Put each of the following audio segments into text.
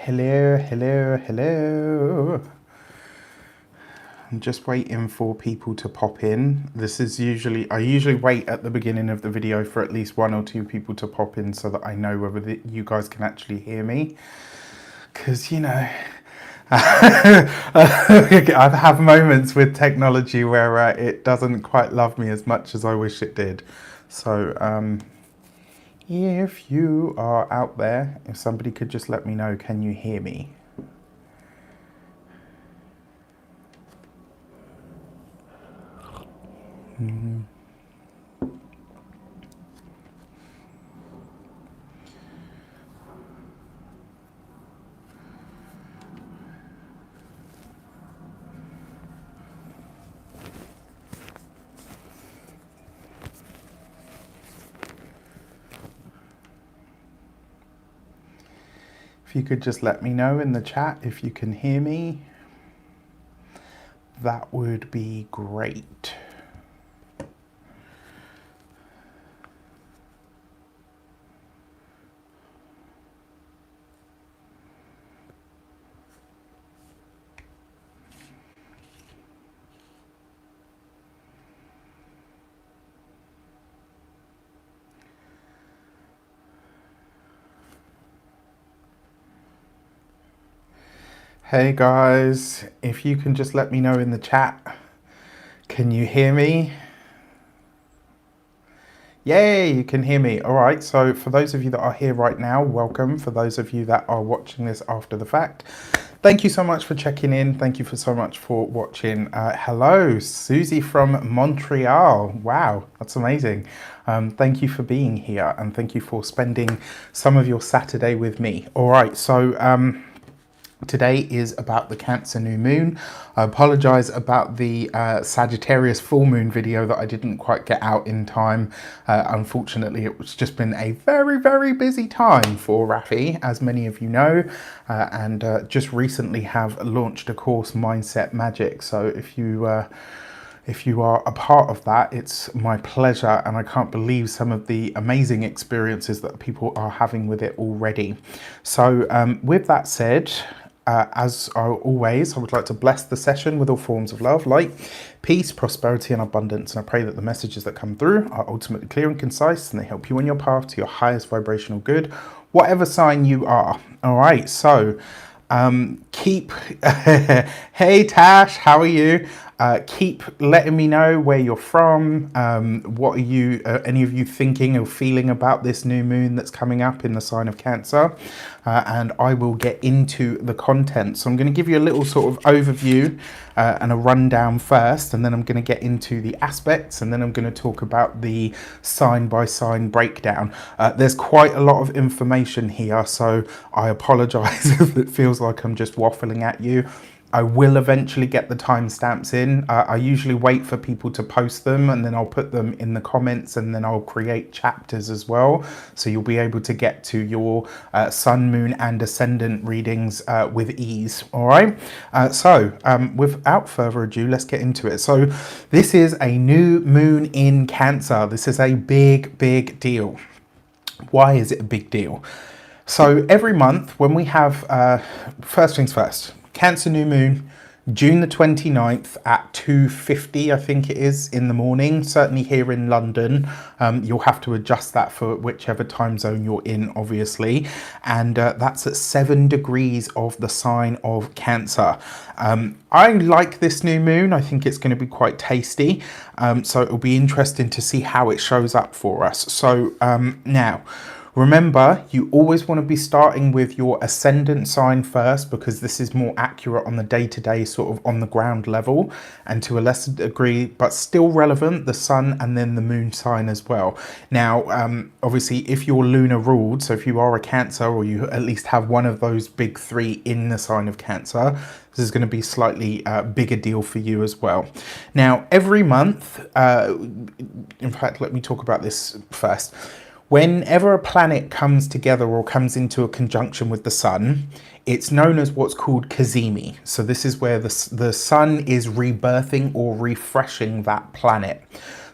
Hello, hello, hello. I'm just waiting for people to pop in. I usually wait at the beginning of the video for at least 1 or 2 people to pop in so that I know whether you guys can actually hear me. Because, you know, I have moments with technology where it doesn't quite love me as much as I wish it did. So, if you are out there, if somebody could just let me know, can you hear me? If you could just let me know in the chat if you can hear me, that would be great. Hey guys, if you can just let me know in the chat, can you hear me? Yay, you can hear me. All right, so for those of you that are here right now, welcome. For those of you that are watching this after the fact, thank you so much for checking in. Thank you so much for watching. Hello, Susie from Montreal. Wow, that's amazing. Thank you for being here and thank you for spending some of your Saturday with me. All right, so today is about the Cancer new moon. I apologize about the Sagittarius full moon video that I didn't quite get out in time. Unfortunately, it's just been a very, very busy time for Rafi, as many of you know, and just recently have launched a course, Mindset Magic. So if you are a part of that, it's my pleasure, and I can't believe some of the amazing experiences that people are having with it already. So with that said, as always, I would like to bless the session with all forms of love, light, peace, prosperity and abundance. And I pray that the messages that come through are ultimately clear and concise and they help you on your path to your highest vibrational good, whatever sign you are. All right, so hey Tash, how are you? Keep letting me know where you're from. What are you, any of you thinking or feeling about this new moon that's coming up in the sign of Cancer? And I will get into the content. So I'm going to give you a little sort of overview and a rundown first, and then I'm going to get into the aspects, and then I'm going to talk about the sign by sign breakdown. There's quite a lot of information here, so I apologize if it feels like I'm just waffling at you. I will eventually get the timestamps in. I usually wait for people to post them and then I'll put them in the comments, and then I'll create chapters as well. So you'll be able to get to your sun, moon and ascendant readings with ease. All right. So without further ado, let's get into it. So this is a new moon in Cancer. This is a big, big deal. Why is it a big deal? So every month when we have, first things first, Cancer new moon, June the 29th at 2:50, I think it is, in the morning. Certainly here in London, you'll have to adjust that for whichever time zone you're in, obviously. And that's at 7 degrees of the sign of Cancer. I like this new moon. I think it's going to be quite tasty. So it'll be interesting to see how it shows up for us. So now, remember, you always want to be starting with your ascendant sign first, because this is more accurate on the day-to-day, sort of on the ground level, and to a lesser degree, but still relevant, the sun and then the moon sign as well. Now, obviously, if you're lunar ruled, so if you are a Cancer, or you at least have one of those big 3 in the sign of Cancer, this is going to be slightly bigger deal for you as well. Now, every month, in fact, let me talk about this first. Whenever a planet comes together or comes into a conjunction with the sun, it's known as what's called cazimi. So this is where the sun is rebirthing or refreshing that planet.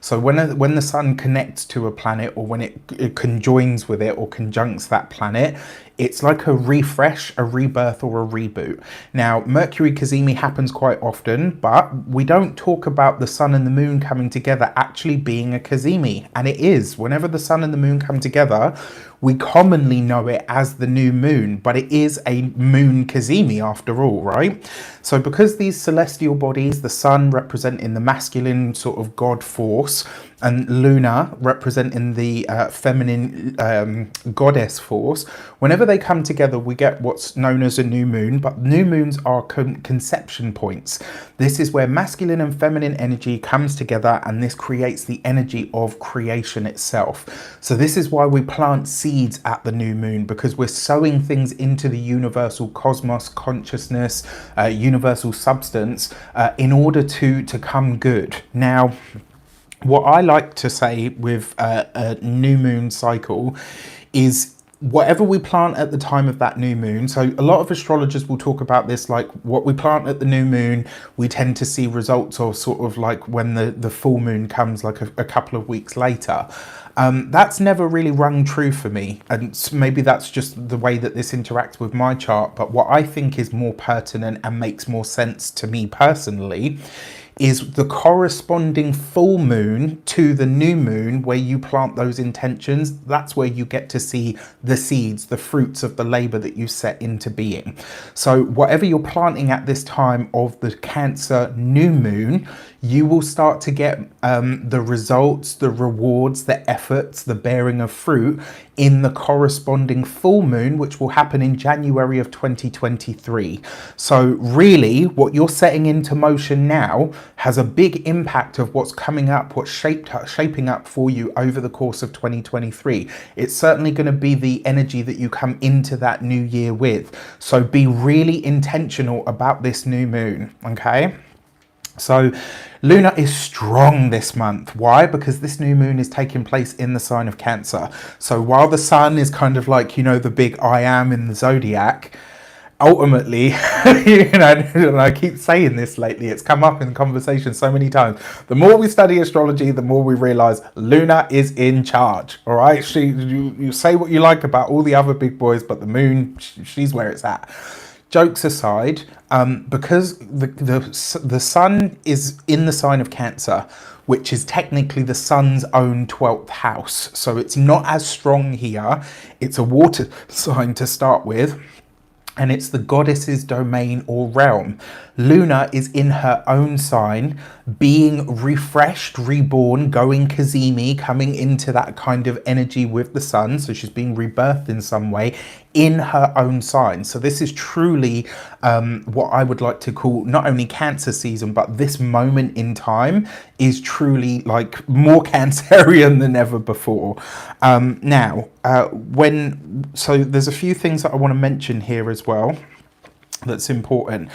So when the sun connects to a planet, or when it conjoins with it or conjuncts that planet, It's like a refresh, a rebirth, or a reboot. Now, Mercury cazimi happens quite often, but we don't talk about the sun and the moon coming together actually being a cazimi. And it is. Whenever the sun and the moon come together, we commonly know it as the new moon, but it is a moon cazimi after all, right? So because these celestial bodies, the sun representing the masculine sort of god force, and Luna representing the feminine goddess force, whenever they come together, we get what's known as a new moon, but new moons are conception points. This is where masculine and feminine energy comes together, and this creates the energy of creation itself. So this is why we plant seeds at the new moon, because we're sowing things into the universal cosmos, consciousness, universal substance, in order to come good. Now, what I like to say with a new moon cycle is whatever we plant at the time of that new moon. So a lot of astrologers will talk about this, like what we plant at the new moon, we tend to see results of sort of like when the full moon comes, like a couple of weeks later. That's never really rung true for me, and maybe that's just the way that this interacts with my chart. But what I think is more pertinent and makes more sense to me personally is the corresponding full moon to the new moon, where you plant those intentions. That's where you get to see the seeds, the fruits of the labor that you set into being. So whatever you're planting at this time of the Cancer new moon, you will start to get the results, the rewards, the efforts, the bearing of fruit in the corresponding full moon, which will happen in January of 2023. So really what you're setting into motion now has a big impact of what's coming up, what's shaping up for you over the course of 2023. It's certainly going to be the energy that you come into that new year with. So be really intentional about this new moon, okay? So Luna is strong this month. Why? Because this new moon is taking place in the sign of Cancer. So while the sun is kind of like, you know, the big I am in the zodiac, ultimately, you know, and I keep saying this lately, it's come up in conversation so many times. The more we study astrology, the more we realize Luna is in charge. All right. You say what you like about all the other big boys, but the moon, she's where it's at. Jokes aside, because the sun is in the sign of Cancer, which is technically the sun's own 12th house. So it's not as strong here. It's a water sign to start with, and it's the goddess's domain or realm. Luna is in her own sign, being refreshed, reborn, going cazimi, coming into that kind of energy with the sun. So she's being rebirthed in some way in her own sign. So this is truly what I would like to call not only Cancer season, but this moment in time is truly like more Cancerian than ever before. So there's a few things that I want to mention here as well that's important.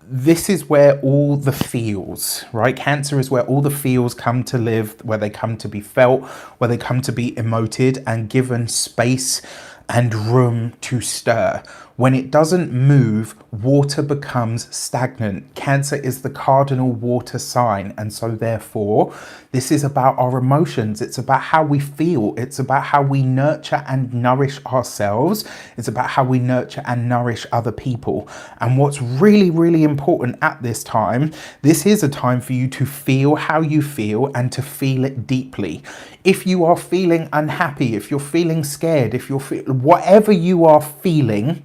This is where all the feels, right? Cancer is where all the feels come to live, where they come to be felt, where they come to be emoted and given space and room to stir. When it doesn't move, water becomes stagnant. Cancer is the cardinal water sign, and so therefore this is about our emotions. It's about how we feel. It's about how we nurture and nourish ourselves. It's about how we nurture and nourish other people. And what's really, really important at this time, this is a time for you to feel how you feel and to feel it deeply. If you are feeling unhappy, if you're feeling scared, if you're whatever you are feeling,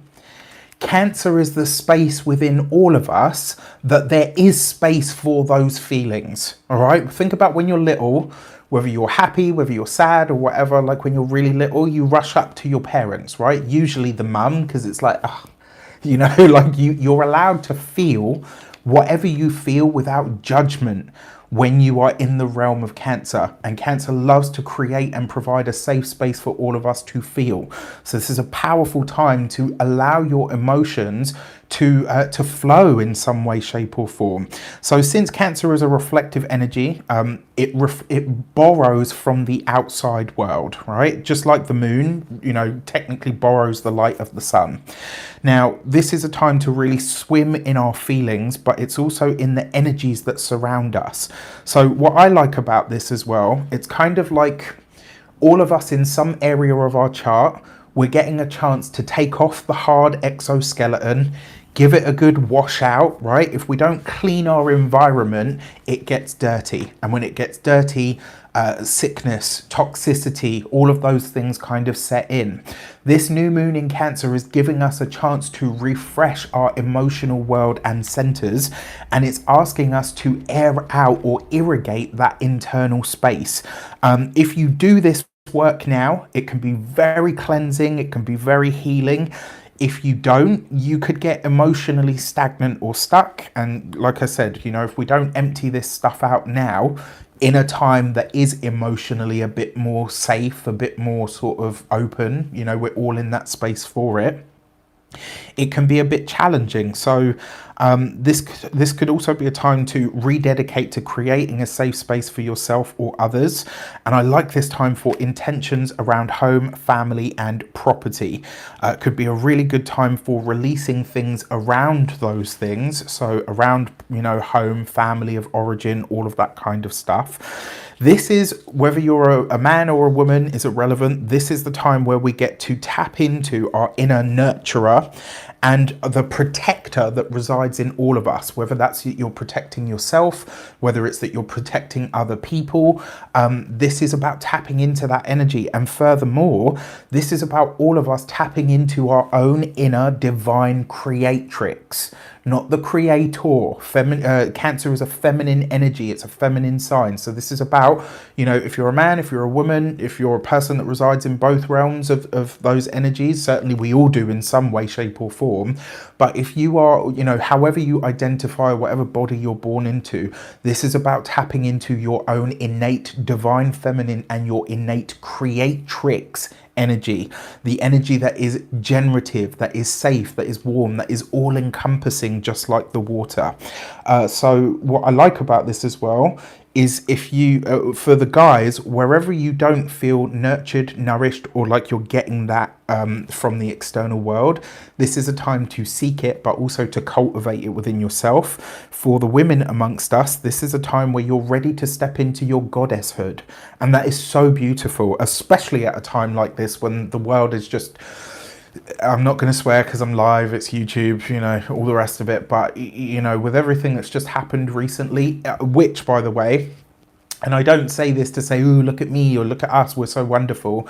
Cancer is the space within all of us that there is space for those feelings. All right. Think about when you're little, whether you're happy, whether you're sad or whatever, like when you're really little, you rush up to your parents, right? Usually the mum, because it's like, you know, like you're allowed to feel whatever you feel without judgment when you are in the realm of Cancer. And Cancer loves to create and provide a safe space for all of us to feel. So this is a powerful time to allow your emotions to flow in some way, shape or form. So since Cancer is a reflective energy, it borrows from the outside world, right? Just like the moon, you know, technically borrows the light of the sun. Now, this is a time to really swim in our feelings, but it's also in the energies that surround us. So what I like about this as well, it's kind of like all of us in some area of our chart, we're getting a chance to take off the hard exoskeleton, give it a good wash out, right? If we don't clean our environment, it gets dirty. And when it gets dirty, sickness, toxicity, all of those things kind of set in. This new moon in Cancer is giving us a chance to refresh our emotional world and centers, and it's asking us to air out or irrigate that internal space. If you do this work now, it can be very cleansing, it can be very healing. If you don't, you could get emotionally stagnant or stuck. And like I said, you know, if we don't empty this stuff out now, in a time that is emotionally a bit more safe, a bit more sort of open, you know, we're all in that space for it, it can be a bit challenging. So this could also be a time to rededicate to creating a safe space for yourself or others. And I like this time for intentions around home, family and property. Could be a really good time for releasing things around those things. So around, you know, home, family of origin, all of that kind of stuff. This is, whether you're a man or a woman is irrelevant. This is the time where we get to tap into our inner nurturer and the protector that resides in all of us, whether that's you're protecting yourself, whether it's that you're protecting other people. This is about tapping into that energy. And furthermore, this is about all of us tapping into our own inner divine creatrix, not the creator. Cancer is a feminine energy. It's a feminine sign. So this is about, you know, if you're a man, if you're a woman, if you're a person that resides in both realms of those energies, certainly we all do in some way, shape or form. But if you are, you know, however you identify, whatever body you're born into, this is about tapping into your own innate divine feminine and your innate creatrix energy, the energy that is generative, that is safe, that is warm, that is all encompassing, just like the water. So what I like about this as well is, if you, for the guys, wherever you don't feel nurtured, nourished, or like you're getting that from the external world, this is a time to seek it, but also to cultivate it within yourself. For the women amongst us, this is a time where you're ready to step into your goddesshood. And that is so beautiful, especially at a time like this when the world is just, I'm not going to swear because I'm live, it's YouTube, you know, all the rest of it. But, you know, with everything that's just happened recently, which, by the way, and I don't say this to say, ooh, look at me or look at us, we're so wonderful.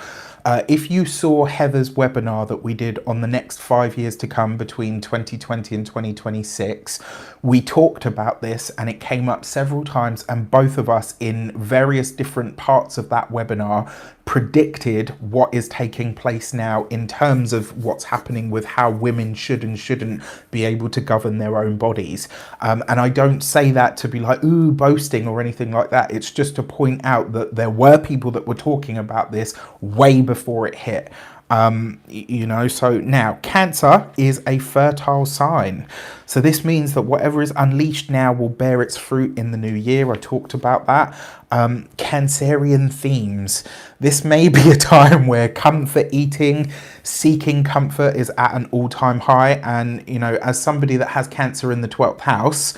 If you saw Heather's webinar that we did on the next 5 years to come between 2020 and 2026, we talked about this and it came up several times, and both of us in various different parts of that webinar predicted what is taking place now in terms of what's happening with how women should and shouldn't be able to govern their own bodies. And I don't say that to be like, ooh, boasting or anything like that. It's just to point out that there were people that were talking about this way before it hit. You know, so now Cancer is a fertile sign. So this means that whatever is unleashed now will bear its fruit in the new year. I talked about that. Cancerian themes. This may be a time where comfort eating, seeking comfort is at an all-time high. And, you know, as somebody that has Cancer in the 12th house,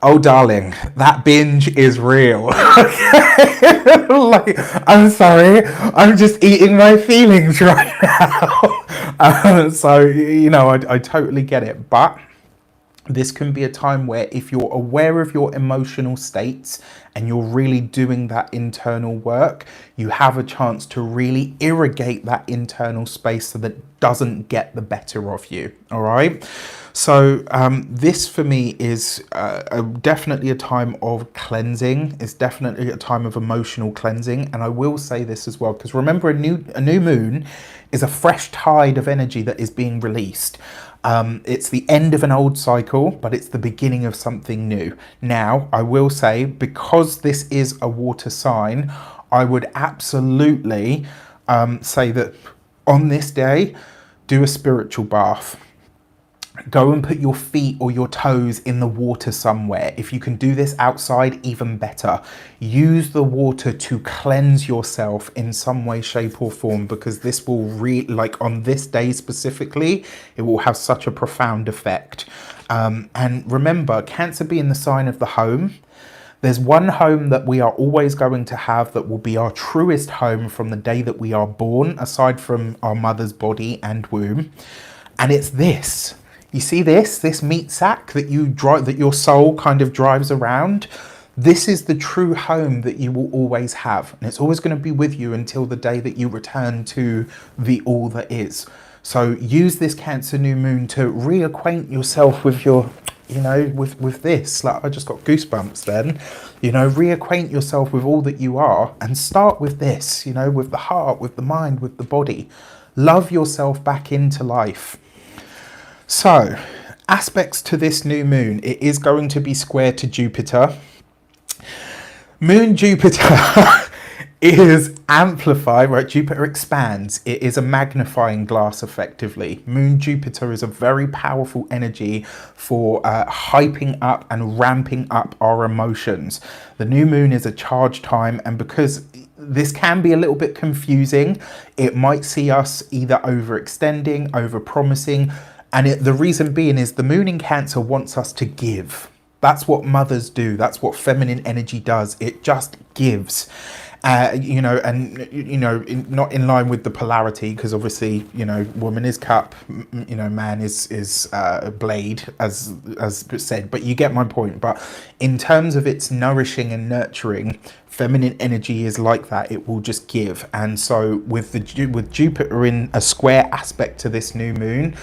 oh, darling, that binge is real. Like, I'm sorry, I'm just eating my feelings right now. So, you know, I totally get it. But this can be a time where if you're aware of your emotional states and you're really doing that internal work, you have a chance to really irrigate that internal space so that it doesn't get the better of you. All right. So this for me is definitely a time of cleansing. It's definitely a time of emotional cleansing. And I will say this as well, because remember, a new moon is a fresh tide of energy that is being released. It's the end of an old cycle, but it's the beginning of something new. Now, I will say, because this is a water sign, I would absolutely say that on this day, do a spiritual bath. Go and put your feet or your toes in the water somewhere. If you can do this outside, even better. Use the water to cleanse yourself in some way, shape or form, because this will like on this day specifically, it will have such a profound effect. And remember, Cancer being the sign of the home, There's one home that we are always going to have that will be our truest home from the day that we are born, aside from our mother's body and womb. And it's this. You see this meat sack that you drive, that your soul kind of drives around? This is the true home that you will always have. And it's always going to be with you until the day that you return to the all that is. So use this Cancer new moon to reacquaint yourself with your, you know, with this. Like, I just got goosebumps then. You know, reacquaint yourself with all that you are and start with this, you know, with the heart, with the mind, with the body. Love yourself back into life. So, aspects to this new moon. It is going to be square to Jupiter. Moon Jupiter is amplified, right? Jupiter expands. It is a magnifying glass, effectively. Moon Jupiter is a very powerful energy for hyping up and ramping up our emotions. The new moon is a charge time, and because this can be a little bit confusing, it might see us either overextending, over-promising, and the reason being is the moon in Cancer wants us to give. That's what mothers do. That's what feminine energy does. It just gives. You know, and, you know, not in line with the polarity, because obviously, you know, woman is cup, you know, man is blade, as said, but you get my point. But in terms of its nourishing and nurturing, feminine energy is like that. It will just give. And so with Jupiter in a square aspect to this new moon,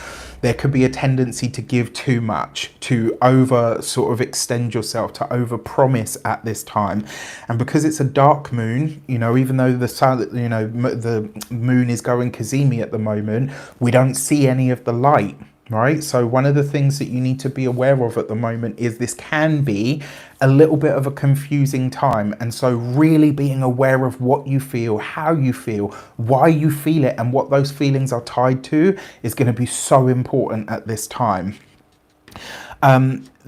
there could be a tendency to give too much, to over sort of extend yourself, to over promise at this time. And because it's a dark moon, you know, even though the sun, you know, the moon is going cazimi at the moment, we don't see any of the light. Right, so one of the things that you need to be aware of at the moment is this can be a little bit of a confusing time, and so really being aware of what you feel, how you feel, why you feel it, and what those feelings are tied to is going to be so important at this time.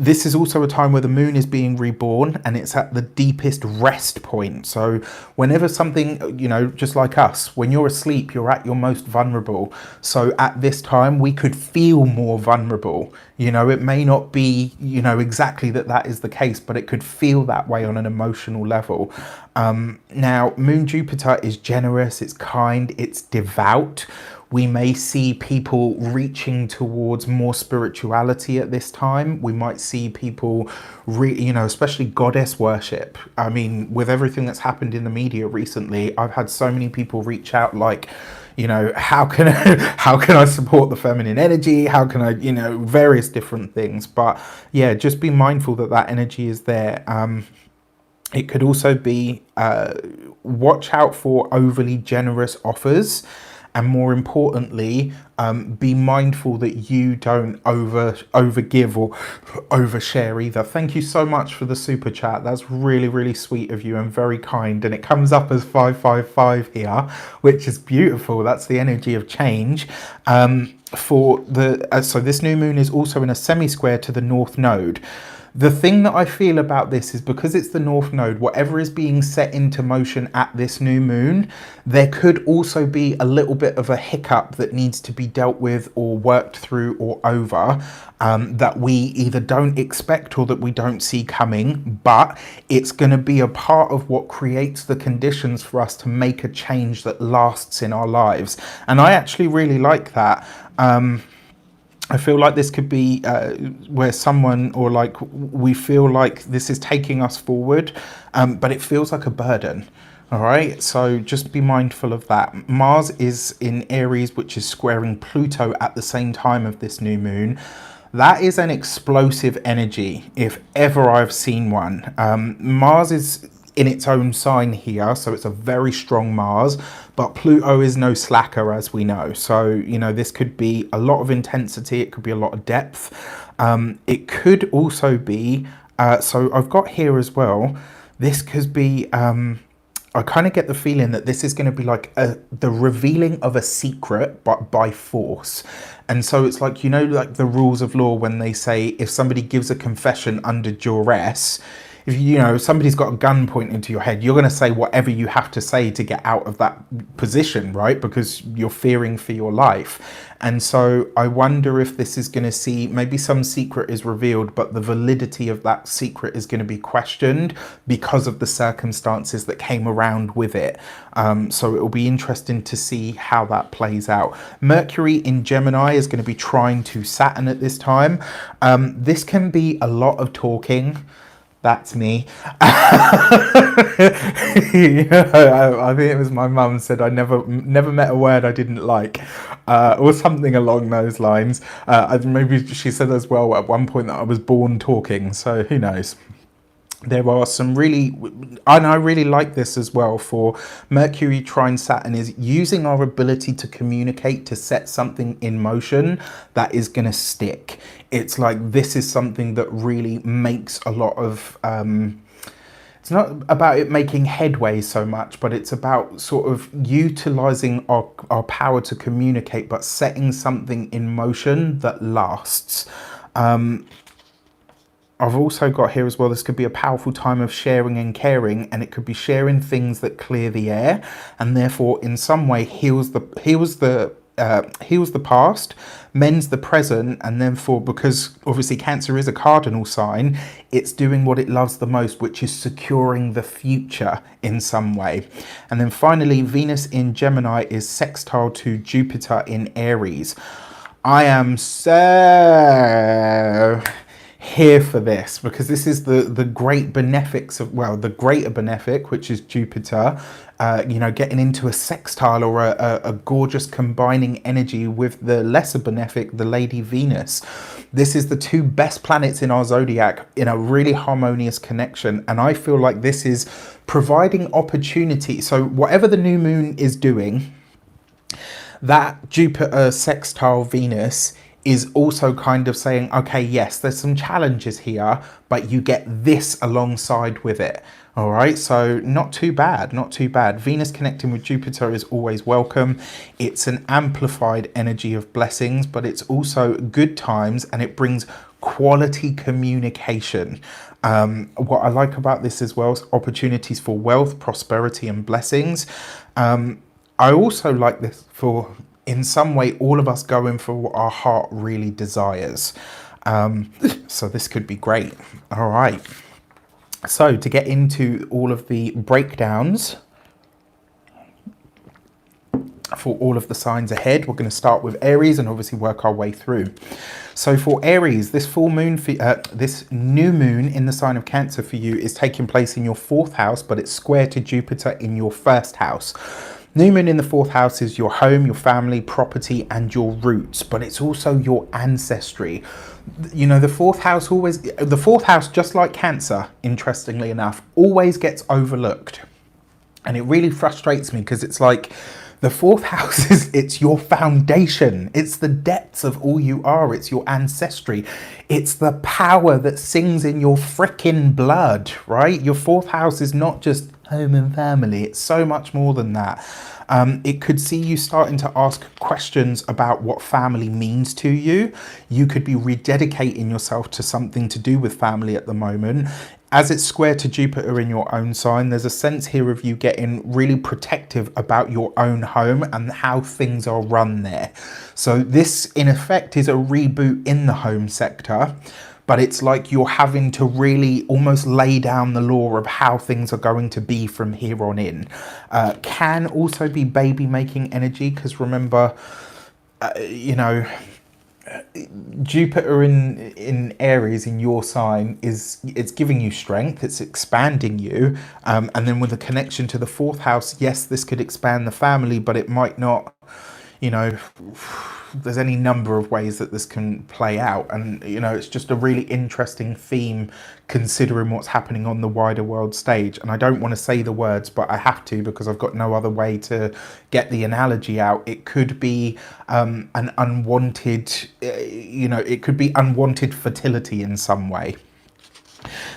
This is also a time where the moon is being reborn, and it's at the deepest rest point. So whenever something, you know, just like us, when you're asleep, you're at your most vulnerable. So at this time, we could feel more vulnerable. You know, it may not be, you know, exactly that is the case, but it could feel that way on an emotional level. Now, Moon Jupiter is generous, it's kind, it's devout. We may see people reaching towards more spirituality at this time. We might see people, you know, especially goddess worship. I mean, with everything that's happened in the media recently, I've had so many people reach out like, you know, how can I support the feminine energy? How can I, you know, various different things. But yeah, just be mindful that that energy is there. It could also be, watch out for overly generous offers. And more importantly, be mindful that you don't overgive or overshare either. Thank you so much for the super chat. That's really, really sweet of you and very kind. And it comes up as 555 here, which is beautiful. That's the energy of change. So this new moon is also in a semi-square to the North Node. The thing that I feel about this is because it's the North Node, whatever is being set into motion at this new moon, there could also be a little bit of a hiccup that needs to be dealt with or worked through or over, that we either don't expect or that we don't see coming, but it's going to be a part of what creates the conditions for us to make a change that lasts in our lives. And I actually really like that. I feel like this could be where someone, or like we feel like this is taking us forward, but it feels like a burden. All right, so just be mindful of that. Mars is in Aries, which is squaring Pluto at the same time of this new moon. That is an explosive energy, if ever I've seen one. Mars is in its own sign here, so it's a very strong Mars, but Pluto is no slacker, as we know. So, you know, this could be a lot of intensity, it could be a lot of depth. It could also be, so I've got here as well, this could be, I kind of get the feeling that this is going to be like the revealing of a secret, but by force. And so it's like, you know, like the rules of law when they say if somebody gives a confession under duress, you know, somebody's got a gun pointed to your head, you're going to say whatever you have to say to get out of that position, right? Because you're fearing for your life. And so I wonder if this is going to see, maybe some secret is revealed, but the validity of that secret is going to be questioned because of the circumstances that came around with it. So it will be interesting to see how that plays out. Mercury in Gemini is going to be trying to Saturn at this time. This can be a lot of talking. That's me. I think it was my mum said I never met a word I didn't like, or something along those lines. Maybe she said as well at one point that I was born talking, so who knows. There are some really, and I really like this as well, for Mercury trine Saturn is using our ability to communicate to set something in motion that is going to stick. It's like, this is something that really makes a lot of, it's not about it making headway so much, but it's about sort of utilizing our power to communicate, but setting something in motion that lasts. I've also got here as well, this could be a powerful time of sharing and caring, and it could be sharing things that clear the air and therefore in some way heals the past, mends the present, and then because obviously Cancer is a cardinal sign, it's doing what it loves the most, which is securing the future in some way. And then finally, Venus in Gemini is sextile to Jupiter in Aries. I am so here for this, because this is the great benefics of, well, the greater benefic, which is Jupiter, you know, getting into a sextile or a gorgeous combining energy with the lesser benefic, the Lady Venus. This is the two best planets in our zodiac in a really harmonious connection, and I feel like this is providing opportunity. So whatever the new moon is doing, that Jupiter sextile Venus is also kind of saying, okay, yes, there's some challenges here, but you get this alongside with it. All right, so not too bad, not too bad. Venus connecting with Jupiter is always welcome. It's an amplified energy of blessings, but it's also good times, and it brings quality communication. What I like about this as well is opportunities for wealth, prosperity, and blessings. I also like this for, in some way, all of us going for what our heart really desires. So this could be great. All right. So to get into all of the breakdowns for all of the signs ahead, we're going to start with Aries and obviously work our way through. So for Aries, this full moon, this new moon in the sign of Cancer for you is taking place in your 4th house, but it's square to Jupiter in your 1st house. New moon in the 4th house is your home, your family, property, and your roots, but it's also your ancestry. You know, the 4th house, just like Cancer, interestingly enough, always gets overlooked. And it really frustrates me, because it's like, the 4th house it's your foundation. It's the depths of all you are. It's your ancestry. It's the power that sings in your frickin' blood, right? Your 4th house is not just home and family. It's so much more than that. It could see you starting to ask questions about what family means to you. You could be rededicating yourself to something to do with family at the moment. As it's square to Jupiter in your own sign, there's a sense here of you getting really protective about your own home and how things are run there. So this, in effect, is a reboot in the home sector, but it's like you're having to really almost lay down the law of how things are going to be from here on in. Can also be baby making energy, because remember, you know, Jupiter in Aries in your sign it's giving you strength, it's expanding you, and then with a connection to the 4th house, yes, this could expand the family, but it might not, you know, there's any number of ways that this can play out. And, you know, it's just a really interesting theme considering what's happening on the wider world stage. And I don't want to say the words, but I have to, because I've got no other way to get the analogy out. It could be an unwanted, you know, it could be unwanted fertility in some way.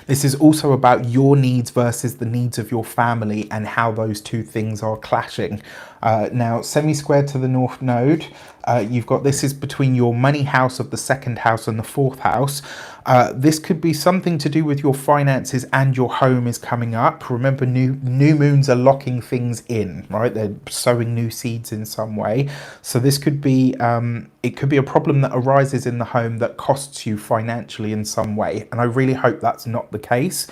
This is also about your needs versus the needs of your family and how those two things are clashing. Now, semi-square to the North Node, You've got, this is between your money house of the second house and the fourth house. This could be something to do with your finances, and your home is coming up. Remember, new moons are locking things in, right? They're sowing new seeds in some way. So this could be, it could be a problem that arises in the home that costs you financially in some way. And I really hope that's not the case,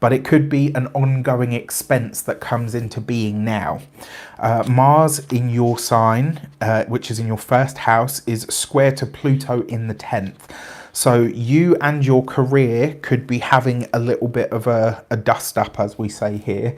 but it could be an ongoing expense that comes into being now. Mars in your sign, which is in your first house, is square to Pluto in the 10th. So you and your career could be having a little bit of a dust up, as we say here.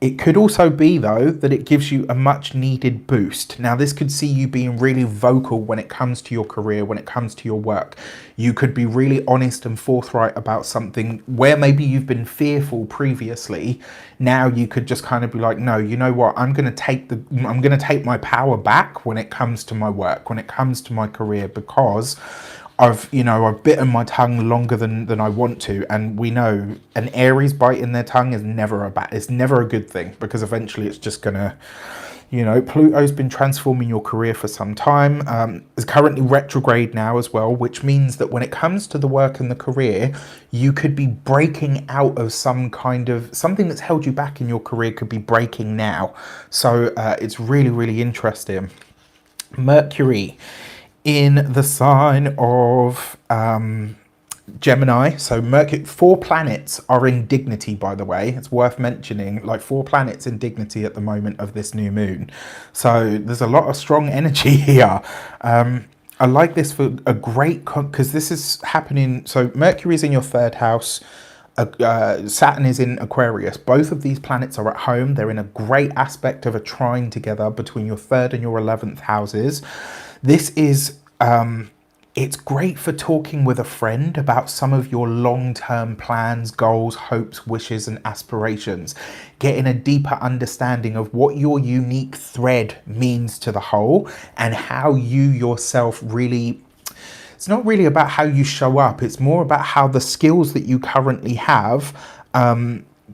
It could also be, though, that it gives you a much needed boost. Now, this could see you being really vocal when it comes to your career, when it comes to your work. You could be really honest and forthright about something where maybe you've been fearful previously. Now you could just kind of be like, no, you know what? I'm going to take my power back when it comes to my work, when it comes to my career, because I've bitten my tongue longer than I want to, and we know an Aries biting their tongue is never a good thing, because eventually it's just gonna, Pluto's been transforming your career for some time. It's currently retrograde now as well, which means that when it comes to the work and the career, you could be breaking out of some kind of, something that's held you back in your career could be breaking now. So it's really, really interesting. Mercury in the sign of Gemini. So Mercury, 4 planets are in dignity, by the way. It's worth mentioning, like 4 planets in dignity at the moment of this new moon. So there's a lot of strong energy here. I like this for a great, because this is happening. So Mercury is in your 3rd house. Saturn is in Aquarius. Both of these planets are at home. They're in a great aspect of a trine together between your 3rd and your 11th houses. This is, it's great for talking with a friend about some of your long-term plans, goals, hopes, wishes, and aspirations. Getting a deeper understanding of what your unique thread means to the whole, and how you yourself really, it's not really about how you show up. It's more about how the skills that you currently have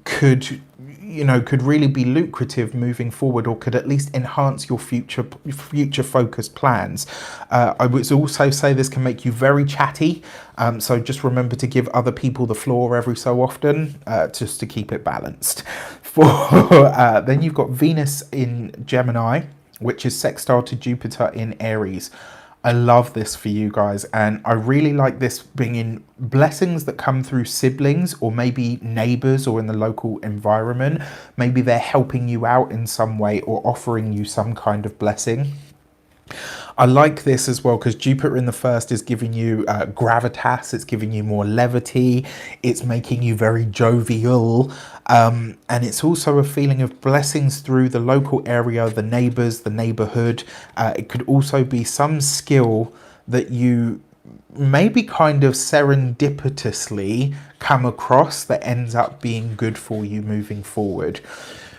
could really be lucrative moving forward, or could at least enhance your future focused plans. I would also say this can make you very chatty, so just remember to give other people the floor every so often, just to keep it balanced. Then you've got Venus in Gemini, which is sextile to Jupiter in Aries. I love this for you guys, and I really like this bringing blessings that come through siblings, or maybe neighbors, or in the local environment. Maybe they're helping you out in some way, or offering you some kind of blessing. I like this as well because Jupiter in the 1st is giving you gravitas, it's giving you more levity, it's making you very jovial, and it's also a feeling of blessings through the local area, the neighbours, the neighbourhood. It could also be some skill that you maybe kind of serendipitously come across that ends up being good for you moving forward.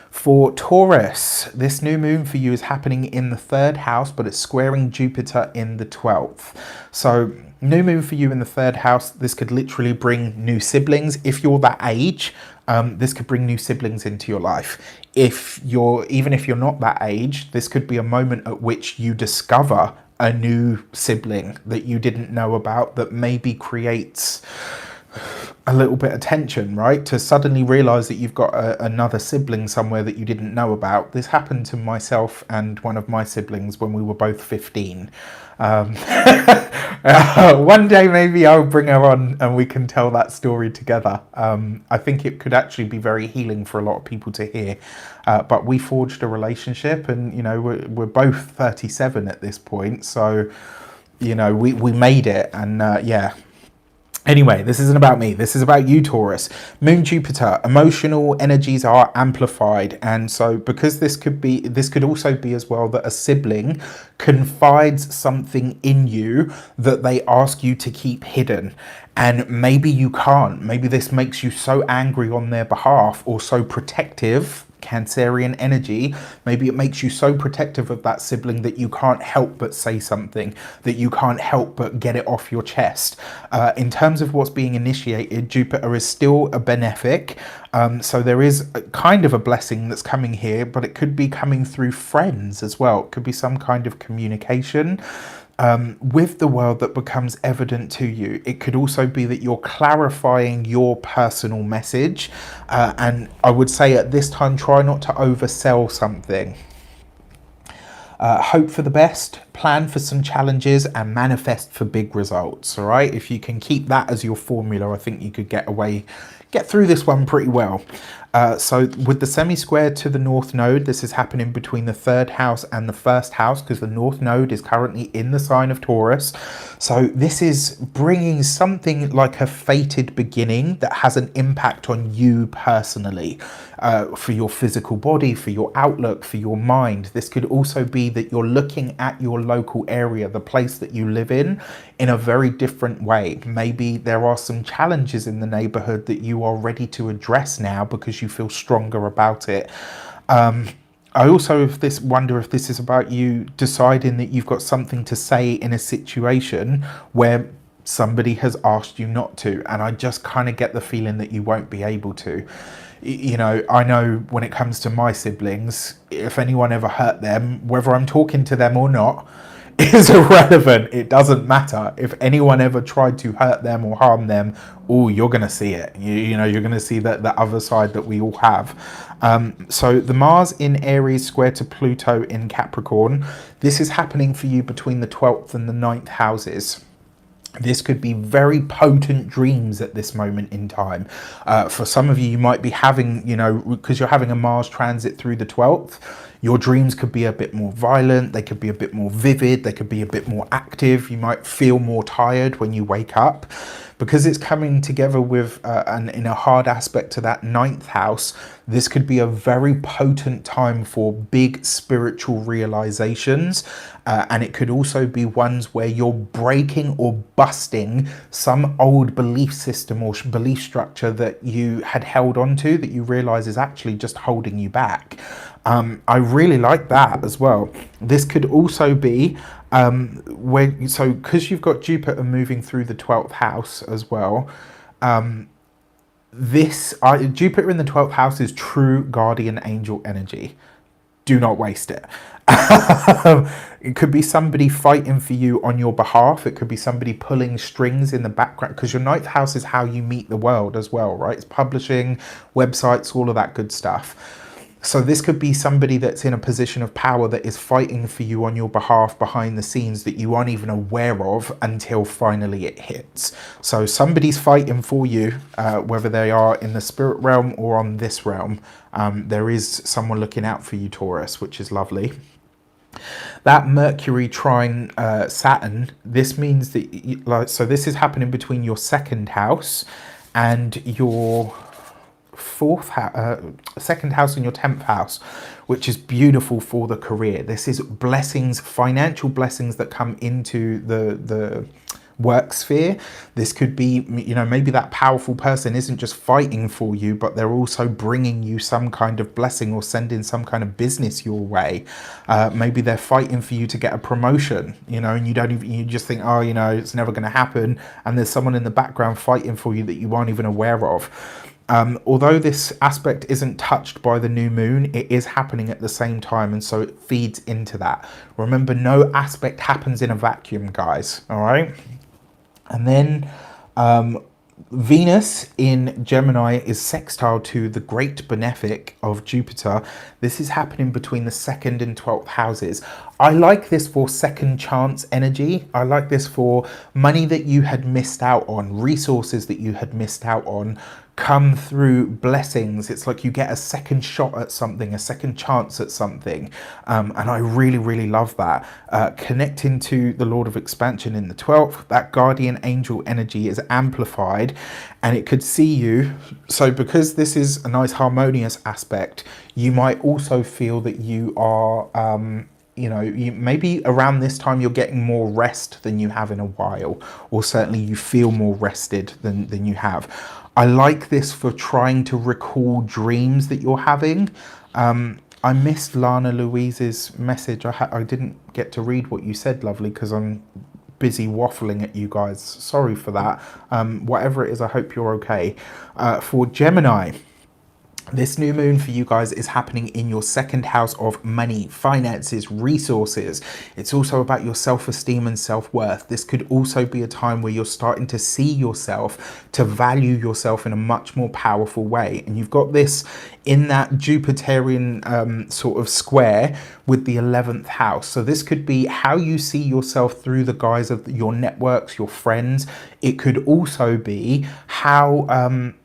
For Taurus, this new moon for you is happening in the 3rd house, but it's squaring Jupiter in the 12th. So new moon for you in the 3rd house, this could literally bring new siblings. If you're that age, this could bring new siblings into your life. Even if you're not that age, this could be a moment at which you discover a new sibling that you didn't know about, that maybe creates a little bit of tension, right? To suddenly realize that you've got another sibling somewhere that you didn't know about. This happened to myself and one of my siblings when we were both 15. One day maybe I'll bring her on and we can tell that story together. I think it could actually be very healing for a lot of people to hear. But we forged a relationship, and we're both 37 at this point, so we made it, and yeah. Anyway, this isn't about me. This is about you, Taurus. Moon Jupiter, emotional energies are amplified. And so because this could also be as well that a sibling confides something in you that they ask you to keep hidden. And maybe you can't. Maybe this makes you so angry on their behalf, or so protective Cancerian energy, maybe it makes you so protective of that sibling that you can't help but say something, that you can't help but get it off your chest. In terms of what's being initiated, Jupiter is still a benefic, so there is a kind of a blessing that's coming here, but it could be coming through friends as well. It could be some kind of communication with the world that becomes evident to you. It could also be that you're clarifying your personal message, and I would say at this time, try not to oversell something. Hope for the best, plan for some challenges, and manifest for big results. All right, if you can keep that as your formula, I think you could get through this one pretty well. So with the semi-square to the North Node, this is happening between the 3rd house and the 1st house, because the North Node is currently in the sign of Taurus. So this is bringing something like a fated beginning that has an impact on you personally, for your physical body, for your outlook, for your mind. This could also be that you're looking at your local area, the place that you live in a very different way. Maybe there are some challenges in the neighborhood that you are ready to address now because you feel stronger about it. I also wonder if this is about you deciding that you've got something to say in a situation where somebody has asked you not to, and I just kind of get the feeling that you won't be able to. You know, I know when it comes to my siblings, if anyone ever hurt them, whether I'm talking to them or not is irrelevant. It doesn't matter. If anyone ever tried to hurt them or harm them, oh, you're going to see it. You know, you're going to see the other side that we all have. So the Mars in Aries square to Pluto in Capricorn, this is happening for you between the 12th and the 9th houses. This could be very potent dreams at this moment in time. For some of you, you might be having, you know, because you're having a Mars transit through the 12th, your dreams could be a bit more violent, they could be a bit more vivid, they could be a bit more active. You might feel more tired when you wake up. Because it's coming together with, and in a hard aspect to that 9th house, this could be a very potent time for big spiritual realizations. And it could also be ones where you're breaking or busting some old belief system or belief structure that you had held on to that you realize is actually just holding you back. I really like that as well. This could also be because you've got Jupiter moving through the 12th house as well. Jupiter in the 12th house is true guardian angel energy. Do not waste it. It could be somebody fighting for you on your behalf. It could be somebody pulling strings in the background, because your 9th house is how you meet the world as well, right? It's publishing, websites, all of that good stuff. So this could be somebody that's in a position of power that is fighting for you on your behalf behind the scenes that you aren't even aware of until finally it hits. So somebody's fighting for you, whether they are in the spirit realm or on this realm. There is someone looking out for you, Taurus, which is lovely. That Mercury trine Saturn, this means that, so this is happening between your 2nd house and your 2nd house and your 10th house, which is beautiful for the career. This is blessings, financial blessings that come into the work sphere. This could be, you know, maybe that powerful person isn't just fighting for you, but they're also bringing you some kind of blessing or sending some kind of business your way. Maybe they're fighting for you to get a promotion, you know, and you just think, oh, you know, it's never going to happen. And there's someone in the background fighting for you that you aren't even aware of. Although this aspect isn't touched by the new moon, it is happening at the same time, and so it feeds into that. Remember, no aspect happens in a vacuum, guys, all right? And then Venus in Gemini is sextile to the great benefic of Jupiter. This is happening between the 2nd and 12th houses. I like this for second chance energy. I like this for money that you had missed out on, resources that you had missed out on, come through blessings. It's like you get a second shot at something, a second chance at something. And I really, really love that. Connecting to the Lord of Expansion in the 12th, that guardian angel energy is amplified, and it could see you. So because this is a nice harmonious aspect, you might also feel that you are, you know, maybe around this time you're getting more rest than you have in a while, or certainly you feel more rested than you have. I like this for trying to recall dreams that you're having. I missed Lana Louise's message. I didn't get to read what you said, lovely, because I'm busy waffling at you guys. Sorry for that. Whatever it is, I hope you're okay. For Gemini, this new moon for you guys is happening in your second house of money, finances, resources. It's also about your self-esteem and self-worth. This could also be a time where you're starting to see yourself, to value yourself in a much more powerful way. And you've got this in that Jupiterian sort of square with the 11th house. So this could be how you see yourself through the guise of your networks, your friends. It could also be how,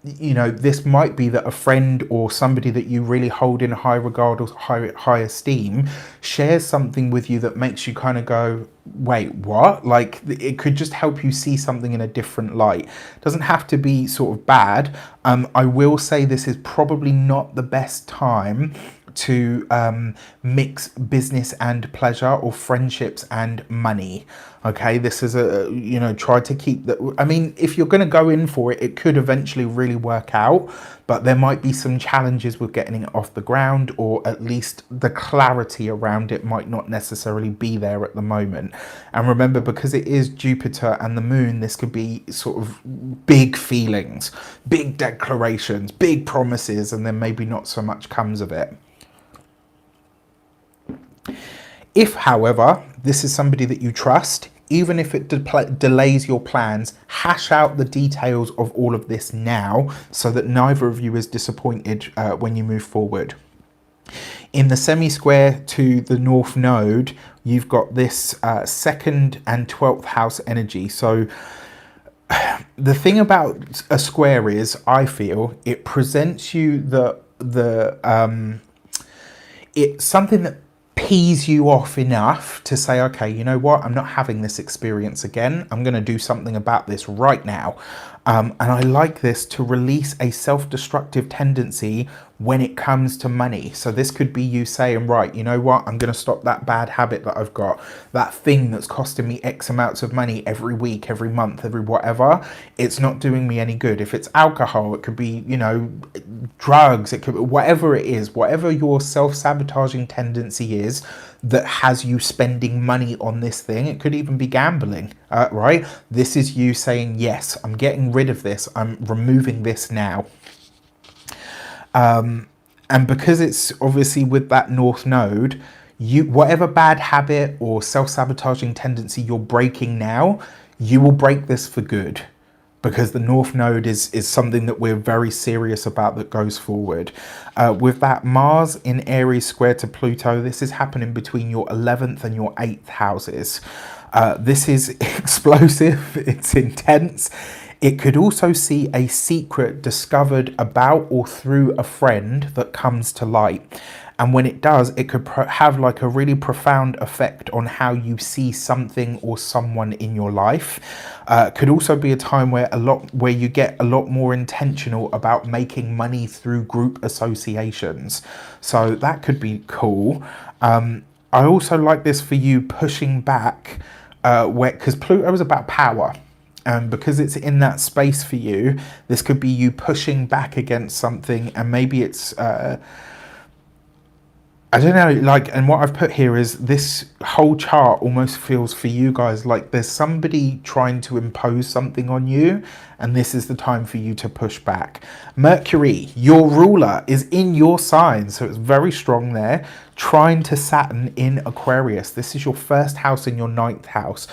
you know, this might be that a friend or somebody that you really hold in high regard or high esteem shares something with you that makes you kind of go, wait, what? Like, it could just help you see something in a different light. It doesn't have to be sort of bad. I will say this is probably not the best time to mix business and pleasure or friendships and money. Okay, this is a, you know, try to keep that. I mean, if you're going to go in for it, it could eventually really work out, but there might be some challenges with getting it off the ground, or at least the clarity around it might not necessarily be there at the moment. And remember, because it is Jupiter and the moon, this could be sort of big feelings, big declarations, big promises, and then maybe not so much comes of it. If, however, this is somebody that you trust, even if it delays your plans, hash out the details of all of this now so that neither of you is disappointed when you move forward. In the semi-square to the North Node, you've got this 2nd and 12th house energy. So the thing about a square is, I feel, it presents you it's something that pees you off enough to say, okay, you know what, I'm not having this experience again. I'm going to do something about this right now. And I like this to release a self-destructive tendency when it comes to money. So this could be you saying, right, you know what, I'm going to stop that bad habit that I've got, that thing that's costing me X amounts of money every week, every month, every whatever. It's not doing me any good. If it's alcohol, it could be, you know, drugs, it could be whatever it is, whatever your self-sabotaging tendency is that has you spending money on this thing. It could even be gambling, right? This is you saying, yes, I'm getting rid of this. I'm removing this now. And because it's obviously with that North Node, whatever bad habit or self-sabotaging tendency you're breaking now, you will break this for good, because the North Node is something that we're very serious about that goes forward. With that Mars in Aries square to Pluto, this is happening between your 11th and your 8th houses. This is explosive, it's intense. It could also see a secret discovered about or through a friend that comes to light. And when it does, it could have like a really profound effect on how you see something or someone in your life. Could also be a time where you get a lot more intentional about making money through group associations. So that could be cool. I also like this for you pushing back, because Pluto is about power. Because it's in that space for you, this could be you pushing back against something, and maybe it's I don't know, like, and what I've put here is this whole chart almost feels for you guys like there's somebody trying to impose something on you, and this is the time for you to push back. Mercury, your ruler, is in your sign, so it's very strong there, trine to Saturn in Aquarius. This is your 1st house and your 9th house.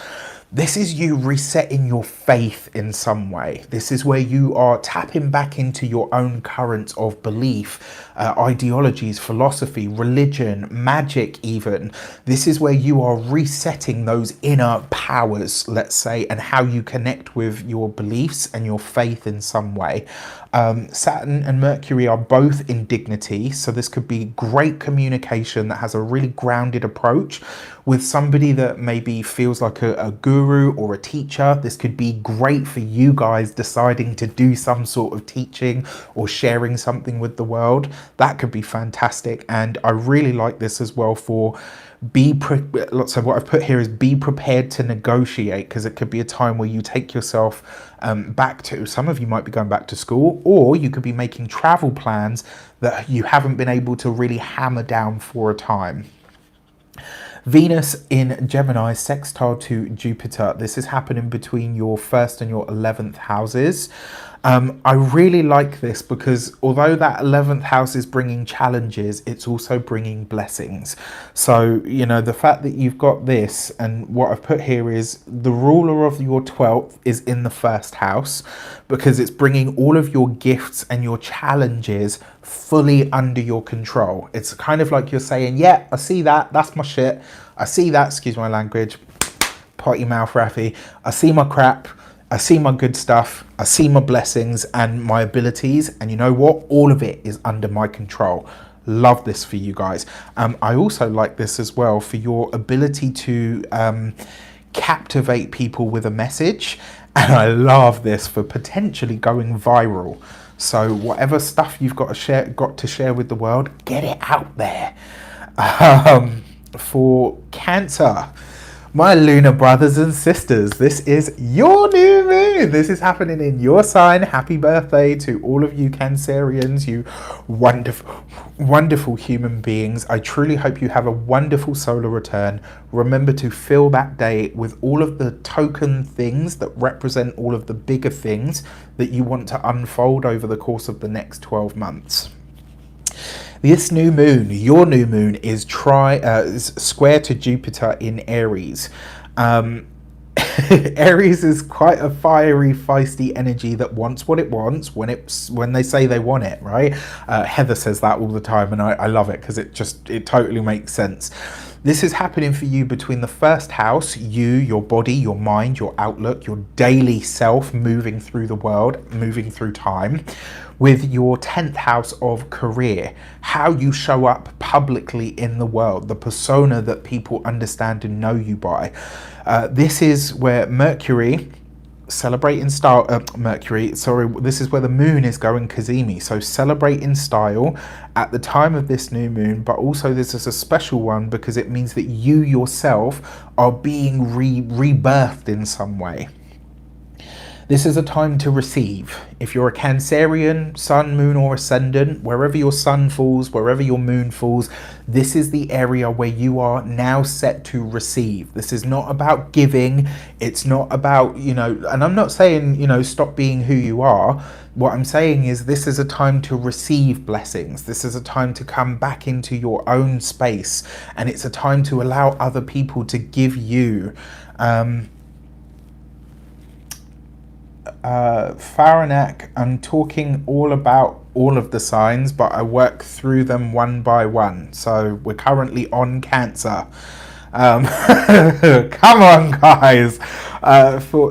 This is you resetting your faith in some way. This is where you are tapping back into your own currents of belief, ideologies, philosophy, religion, magic even. This is where you are resetting those inner powers, let's say, and how you connect with your beliefs and your faith in some way. Saturn and Mercury are both in dignity, so this could be great communication that has a really grounded approach, with somebody that maybe feels like a guru or a teacher. This could be great for you guys deciding to do some sort of teaching or sharing something with the world. That could be fantastic. And I really like this as well for so what I've put here is be prepared to negotiate, because it could be a time where you take yourself back to, some of you might be going back to school, or you could be making travel plans that you haven't been able to really hammer down for a time. Venus in Gemini sextile to Jupiter. This is happening between your 1st and your 11th houses. I really like this because although that 11th house is bringing challenges, it's also bringing blessings. So, you know, the fact that you've got this, and what I've put here is the ruler of your 12th is in the 1st house, because it's bringing all of your gifts and your challenges fully under your control. It's kind of like you're saying, yeah, I see that. That's my shit. I see that. Excuse my language. Potty mouth, Rafi. I see my crap. I see my good stuff, I see my blessings and my abilities, and you know what? All of it is under my control. Love this for you guys. I also like this as well for your ability to captivate people with a message, and I love this for potentially going viral. So whatever stuff you've got to share with the world, get it out there. For Cancer, my lunar brothers and sisters, this is your new moon. This is happening in your sign. Happy birthday to all of you Cancerians, you wonderful, wonderful human beings. I truly hope you have a wonderful solar return. Remember to fill that day with all of the token things that represent all of the bigger things that you want to unfold over the course of the next 12 months. This new moon, your new moon, is square to Jupiter in Aries. Aries is quite a fiery, feisty energy that wants what it wants when they say they want it, right? Heather says that all the time, and I love it because it totally makes sense. This is happening for you between the 1st house, you, your body, your mind, your outlook, your daily self moving through the world, moving through time, with your 10th house of career, how you show up publicly in the world, the persona that people understand and know you by. This is where Mercury, celebrate in style, this is where the moon is going Kazemi. So celebrate in style at the time of this new moon, but also this is a special one because it means that you yourself are being rebirthed in some way. This is a time to receive. If you're a Cancerian, sun, moon, or ascendant, wherever your sun falls, wherever your moon falls, this is the area where you are now set to receive. This is not about giving. It's not about, you know, and I'm not saying, you know, stop being who you are. What I'm saying is this is a time to receive blessings. This is a time to come back into your own space. And it's a time to allow other people to give you, Fahrenheit, I'm talking all about all of the signs, but I work through them one by one. So we're currently on Cancer. Come on, guys.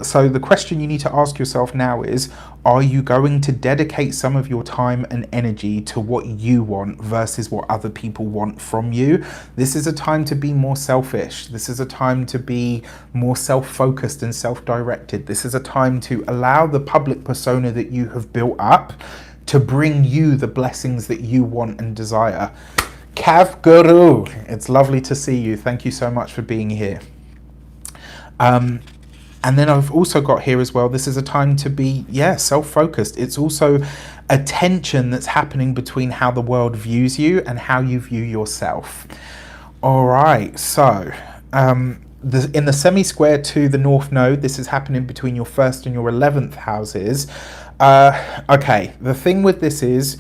So the question you need to ask yourself now is, are you going to dedicate some of your time and energy to what you want versus what other people want from you? This is a time to be more selfish. This is a time to be more self-focused and self-directed. This is a time to allow the public persona that you have built up to bring you the blessings that you want and desire. Cav Guru, it's lovely to see you. Thank you so much for being here. And then I've also got here as well, this is a time to be, self-focused. It's also a tension that's happening between how the world views you and how you view yourself. All right, so in the semi-square to the North Node, this is happening between your 1st and your 11th houses. Okay, the thing with this is,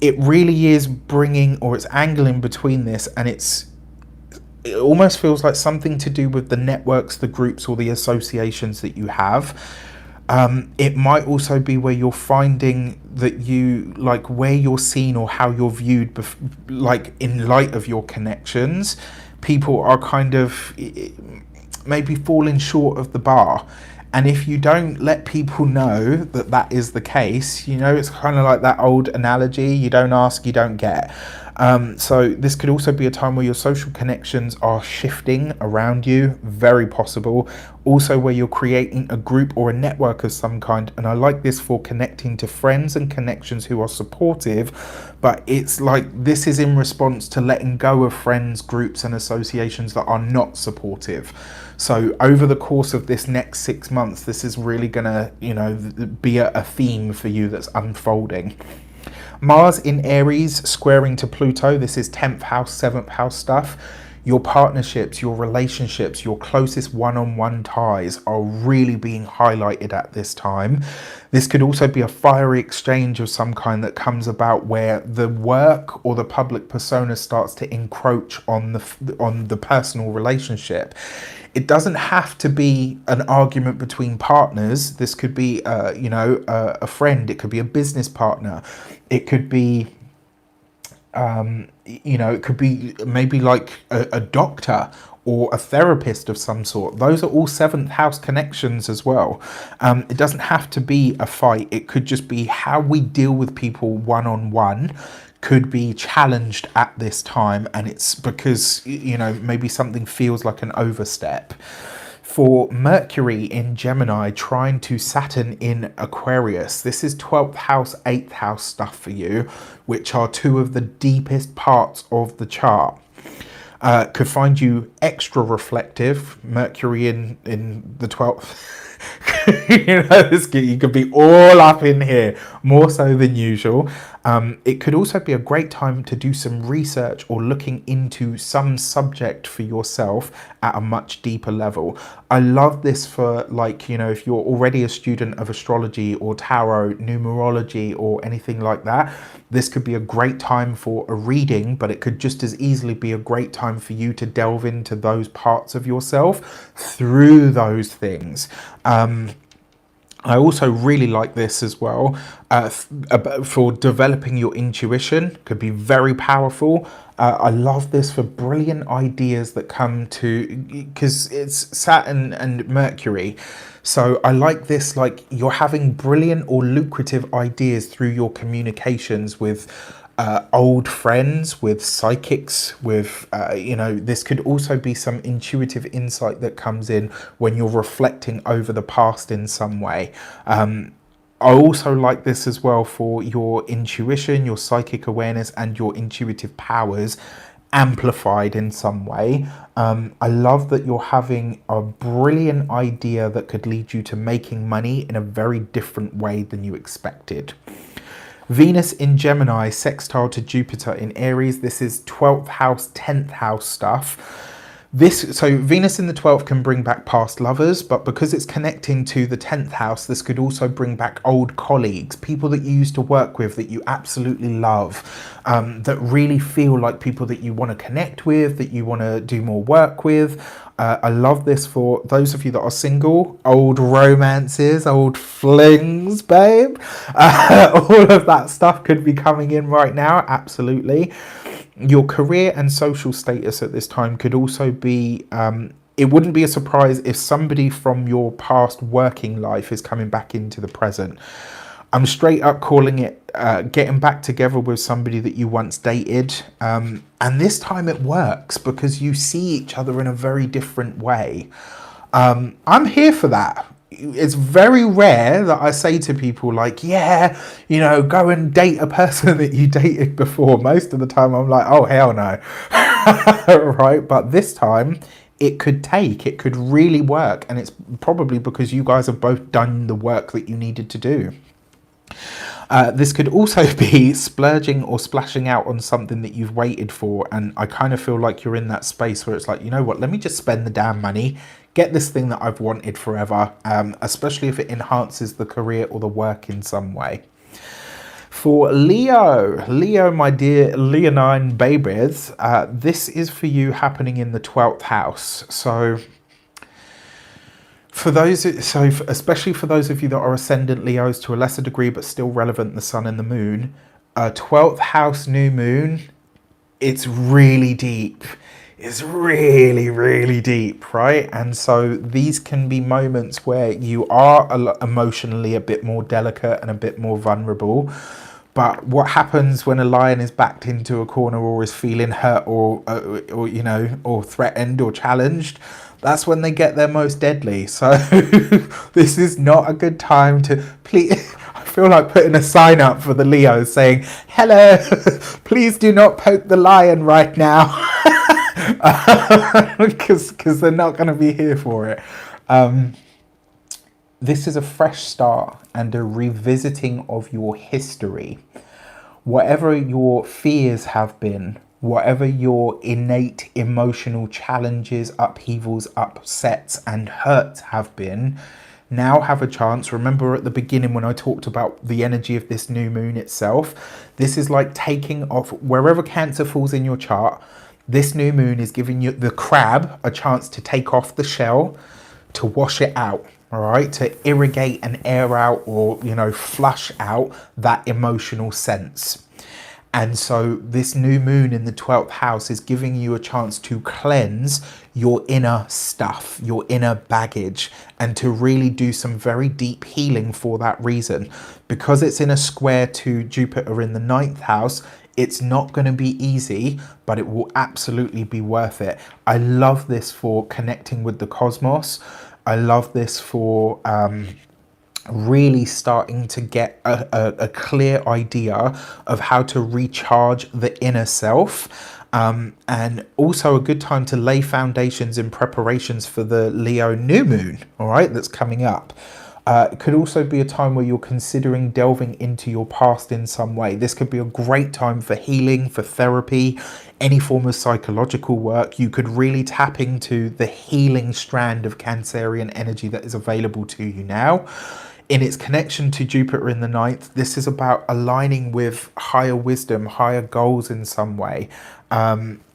it really is bringing, or it's angling between this, and it almost feels like something to do with the networks, the groups, or the associations that you have. It might also be where you're finding that you, like, where you're seen or how you're viewed, like in light of your connections, people are kind of maybe falling short of the bar. And if you don't let people know that that is the case, you know, it's kind of like that old analogy, you don't ask, you don't get. So this could also be a time where your social connections are shifting around you, very possible. Also where you're creating a group or a network of some kind. And I like this for connecting to friends and connections who are supportive, but it's like this is in response to letting go of friends, groups and associations that are not supportive. So over the course of this next 6 months, this is really gonna, you know, be a theme for you that's unfolding. Mars in Aries squaring to Pluto. This is 10th house, 7th house stuff. Your partnerships, your relationships, your closest one-on-one ties are really being highlighted at this time. This could also be a fiery exchange of some kind that comes about where the work or the public persona starts to encroach on the personal relationship. It doesn't have to be an argument between partners. This could be, you know, a friend. It could be a business partner. It could be, you know, it could be maybe like a doctor or a therapist of some sort. Those are all 7th house connections as well. It doesn't have to be a fight. It could just be how we deal with people one-on-one could be challenged at this time, and it's because, you know, maybe something feels like an overstep. For Mercury in Gemini trying to Saturn in Aquarius, this is 12th house, 8th house stuff for you, which are two of the deepest parts of the chart. Could find you extra reflective. Mercury in the 12th. You know, you could be all up in here, more so than usual. It could also be a great time to do some research or looking into some subject for yourself at a much deeper level. I love this for, like, you know, if you're already a student of astrology or tarot, numerology or anything like that, this could be a great time for a reading, but it could just as easily be a great time for you to delve into those parts of yourself through those things. I also really like this as well for developing your intuition. Could be very powerful. I love this for brilliant ideas that come to, because it's Saturn and Mercury. So I like this, like you're having brilliant or lucrative ideas through your communications with old friends, with psychics, with, you know, this could also be some intuitive insight that comes in when you're reflecting over the past in some way. I also like this as well for your intuition, your psychic awareness and your intuitive powers amplified in some way. I love that you're having a brilliant idea that could lead you to making money in a very different way than you expected. Venus in Gemini, sextile to Jupiter in Aries. This is 12th house, 10th house stuff. So Venus in the 12th can bring back past lovers, but because it's connecting to the 10th house, this could also bring back old colleagues, people that you used to work with that you absolutely love, that really feel like people that you want to connect with, that you want to do more work with. I love this for those of you that are single, old romances, old flings, babe. All of that stuff could be coming in right now, absolutely. Your career and social status at this time could also be, it wouldn't be a surprise if somebody from your past working life is coming back into the present. I'm straight up calling it getting back together with somebody that you once dated. And this time it works because you see each other in a very different way. I'm here for that. It's very rare that I say to people like, yeah, you know, go and date a person that you dated before. Most of the time I'm like, oh, hell no. Right. But this time it could really work. And it's probably because you guys have both done the work that you needed to do. This could also be splurging or splashing out on something that you've waited for. And I kind of feel like you're in that space where it's like, you know what, let me just spend the damn money, get this thing that I've wanted forever, especially if it enhances the career or the work in some way. For Leo, my dear Leonine babies, this is for you happening in the 12th house. So especially for those of you that are ascendant Leos to a lesser degree, but still relevant, the sun and the moon, 12th house new moon, it's really deep. It's really, really deep, right? And so these can be moments where you are emotionally a bit more delicate and a bit more vulnerable. But what happens when a lion is backed into a corner or is feeling hurt or you know, or threatened or challenged? That's when they get their most deadly. So this is not a good time to, please, I feel like putting a sign up for the Leos saying, hello, please do not poke the lion right now. Because they're not going to be here for it. This is a fresh start and a revisiting of your history. Whatever your fears have been, whatever your innate emotional challenges, upheavals, upsets and hurts have been, now have a chance. Remember at the beginning when I talked about the energy of this new moon itself, this is like taking off wherever Cancer falls in your chart. This new moon is giving you, the crab, a chance to take off the shell, to wash it out, all right, to irrigate and air out, or, you know, flush out that emotional sense. And so this new moon in the 12th house is giving you a chance to cleanse your inner stuff, your inner baggage, and to really do some very deep healing for that reason. Because it's in a square to Jupiter in the 9th house, it's not going to be easy, but it will absolutely be worth it. I love this for connecting with the cosmos. I love this for really starting to get a clear idea of how to recharge the inner self. And also a good time to lay foundations in preparations for the Leo new moon, all right, that's coming up. It could also be a time where you're considering delving into your past in some way. This could be a great time for healing, for therapy, any form of psychological work. You could really tap into the healing strand of Cancerian energy that is available to you now. In its connection to Jupiter in the 9th, this is about aligning with higher wisdom, higher goals in some way.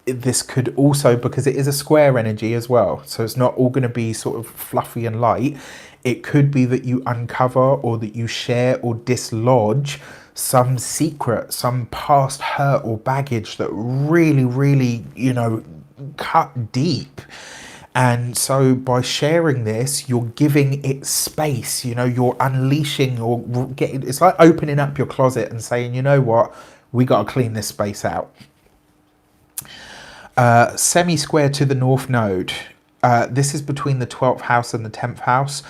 This could also, because it is a square energy as well, so it's not all going to be sort of fluffy and light. It could be that you uncover or that you share or dislodge some secret, some past hurt or baggage that really, really, you know, cut deep. And so by sharing this, you're giving it space, you know, you're unleashing or getting, it's like opening up your closet and saying, you know what, we got to clean this space out. Semi-square to the North Node. This is between the 12th house and the 10th house.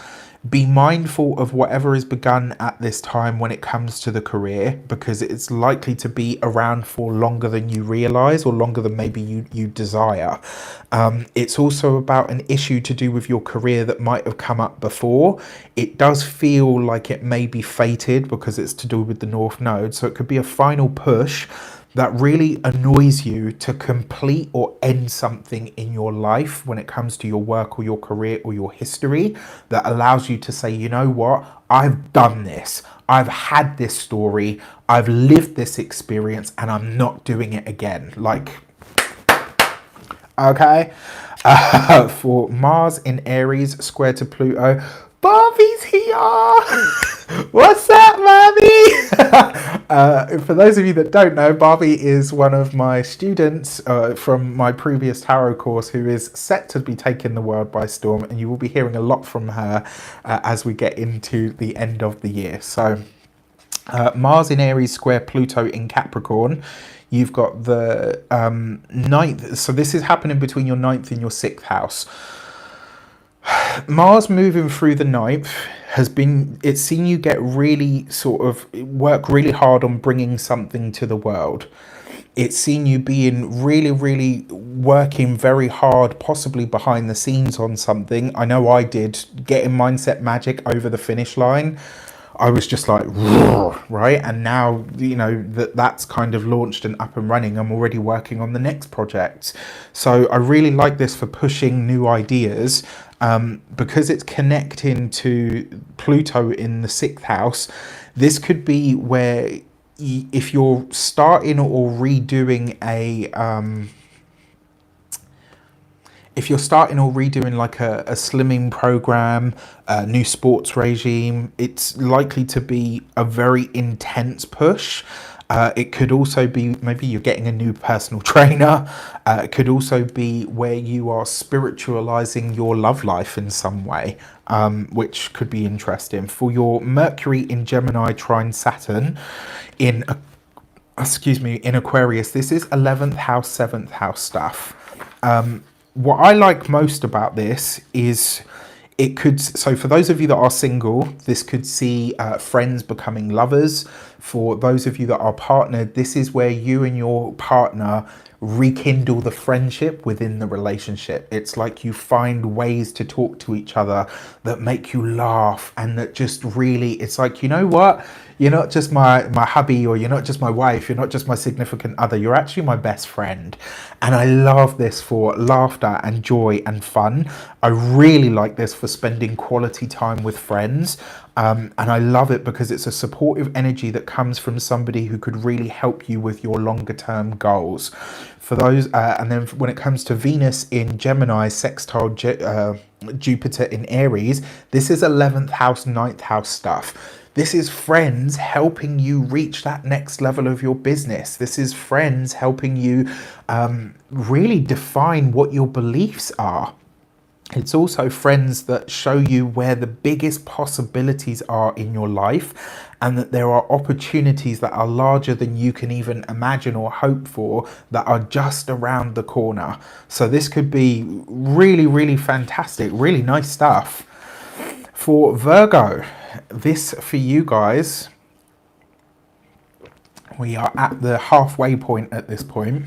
Be mindful of whatever is begun at this time when it comes to the career, because it's likely to be around for longer than you realize, or longer than maybe you desire. It's also about an issue to do with your career that might have come up before. It does feel like it may be fated because it's to do with the North Node. So it could be a final push that really annoys you to complete or end something in your life when it comes to your work or your career or your history, that allows you to say, you know what, I've done this, I've had this story, I've lived this experience, and I'm not doing it again. Like, okay. For Mars in Aries square to Pluto, Barbie's here. What's up, Barbie? For those of you that don't know, Barbie is one of my students from my previous tarot course, who is set to be taking the world by storm, and you will be hearing a lot from her as we get into the end of the year. So Mars in Aries square Pluto in Capricorn. You've got the 9th. So this is happening between your 9th and your 6th house. Mars moving through the 9th has been, it's seen you get really sort of work really hard on bringing something to the world. It's seen you being really working very hard, possibly behind the scenes on something. I know I did, getting Mindset Magic over the finish line. I was just like, right? And now, you know, that's kind of launched and up and running. I'm already working on the next project. So I really like this for pushing new ideas, because it's connecting to Pluto in the 6th house. This could be where if you're starting or redoing like a slimming program, a new sports regime, it's likely to be a very intense push. It could also be maybe you're getting a new personal trainer. It could also be where you are spiritualizing your love life in some way. which could be interesting. For your Mercury in Gemini trine Saturn in, in Aquarius, this is 11th house, 7th house stuff. What I like most about this is it could, so for those of you that are single, this could see friends becoming lovers. For those of you that are partnered, this is where you and your partner rekindle the friendship within the relationship. It's like you find ways to talk to each other that make you laugh, and that just really, it's like, you know what? You're not just my hubby, or you're not just my wife, you're not just my significant other, you're actually my best friend. And I love this for laughter and joy and fun. I really like this for spending quality time with friends. And I love it because it's a supportive energy that comes from somebody who could really help you with your longer term goals. For those, and then when it comes to Venus in Gemini, sextile Jupiter in Aries, this is 11th house, 9th house stuff. This is friends helping you reach that next level of your business. This is friends helping you really define what your beliefs are. It's also friends that show you where the biggest possibilities are in your life, and that there are opportunities that are larger than you can even imagine or hope for that are just around the corner. So this could be really, really fantastic, really nice stuff. For Virgo, this for you guys, we are at the halfway point at this point.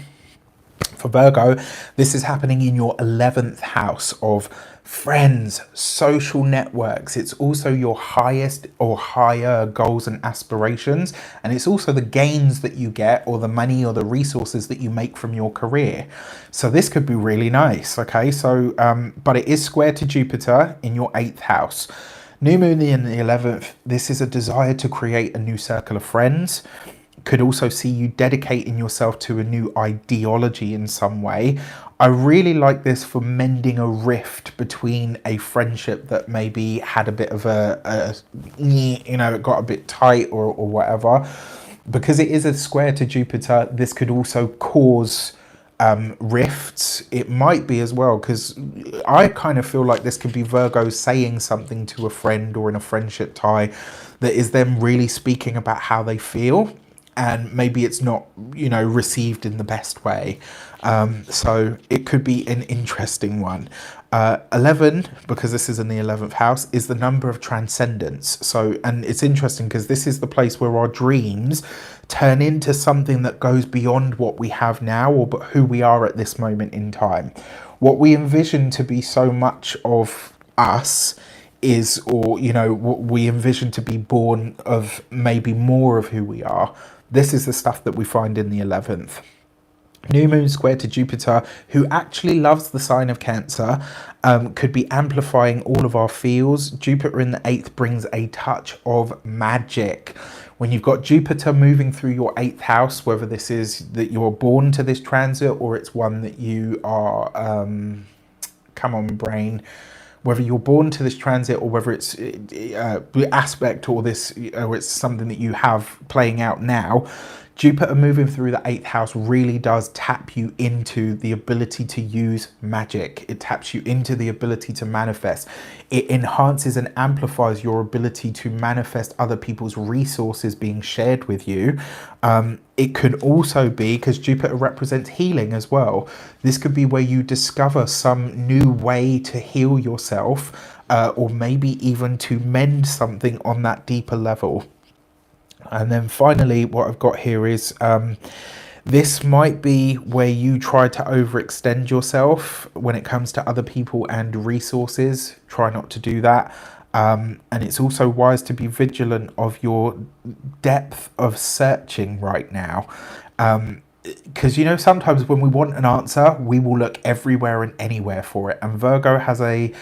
For Virgo, this is happening in your 11th house of friends, social networks. It's also your highest or higher goals and aspirations. And it's also the gains that you get, or the money or the resources that you make from your career. So this could be really nice. Okay, so, but it is square to Jupiter in your 8th house. New moon in the 11th. This is a desire to create a new circle of friends. Could also see you dedicating yourself to a new ideology in some way. I really like this for mending a rift between a friendship that maybe had a bit of it got a bit tight or whatever. Because it is a square to Jupiter, this could also cause rifts. It might be as well, because I kind of feel like this could be Virgo saying something to a friend or in a friendship tie that is them really speaking about how they feel. And maybe it's not, received in the best way. So it could be an interesting one. 11, because this is in the 11th house, is the number of transcendence. So, and it's interesting because this is the place where our dreams turn into something that goes beyond what we have now, or but who we are at this moment in time. What we envision to be so much of us is, or, what we envision to be born of maybe more of who we are. This is the stuff that we find in the 11th. New moon square to Jupiter, who actually loves the sign of Cancer, could be amplifying all of our feels. Jupiter in the 8th brings a touch of magic. When you've got Jupiter moving through your 8th house, whether this is that you're born to this transit, or it's one that you are, come on brain, whether you're born to this transit, or whether it's aspect, or it's something that you have playing out now, Jupiter moving through the 8th house really does tap you into the ability to use magic. It taps you into the ability to manifest. It enhances and amplifies your ability to manifest other people's resources being shared with you. It could also be, because Jupiter represents healing as well, this could be where you discover some new way to heal yourself, or maybe even to mend something on that deeper level. And then finally, what I've got here is this might be where you try to overextend yourself when it comes to other people and resources. Try not to do that. And it's also wise to be vigilant of your depth of searching right now. Because, sometimes when we want an answer, we will look everywhere and anywhere for it. And Virgo has a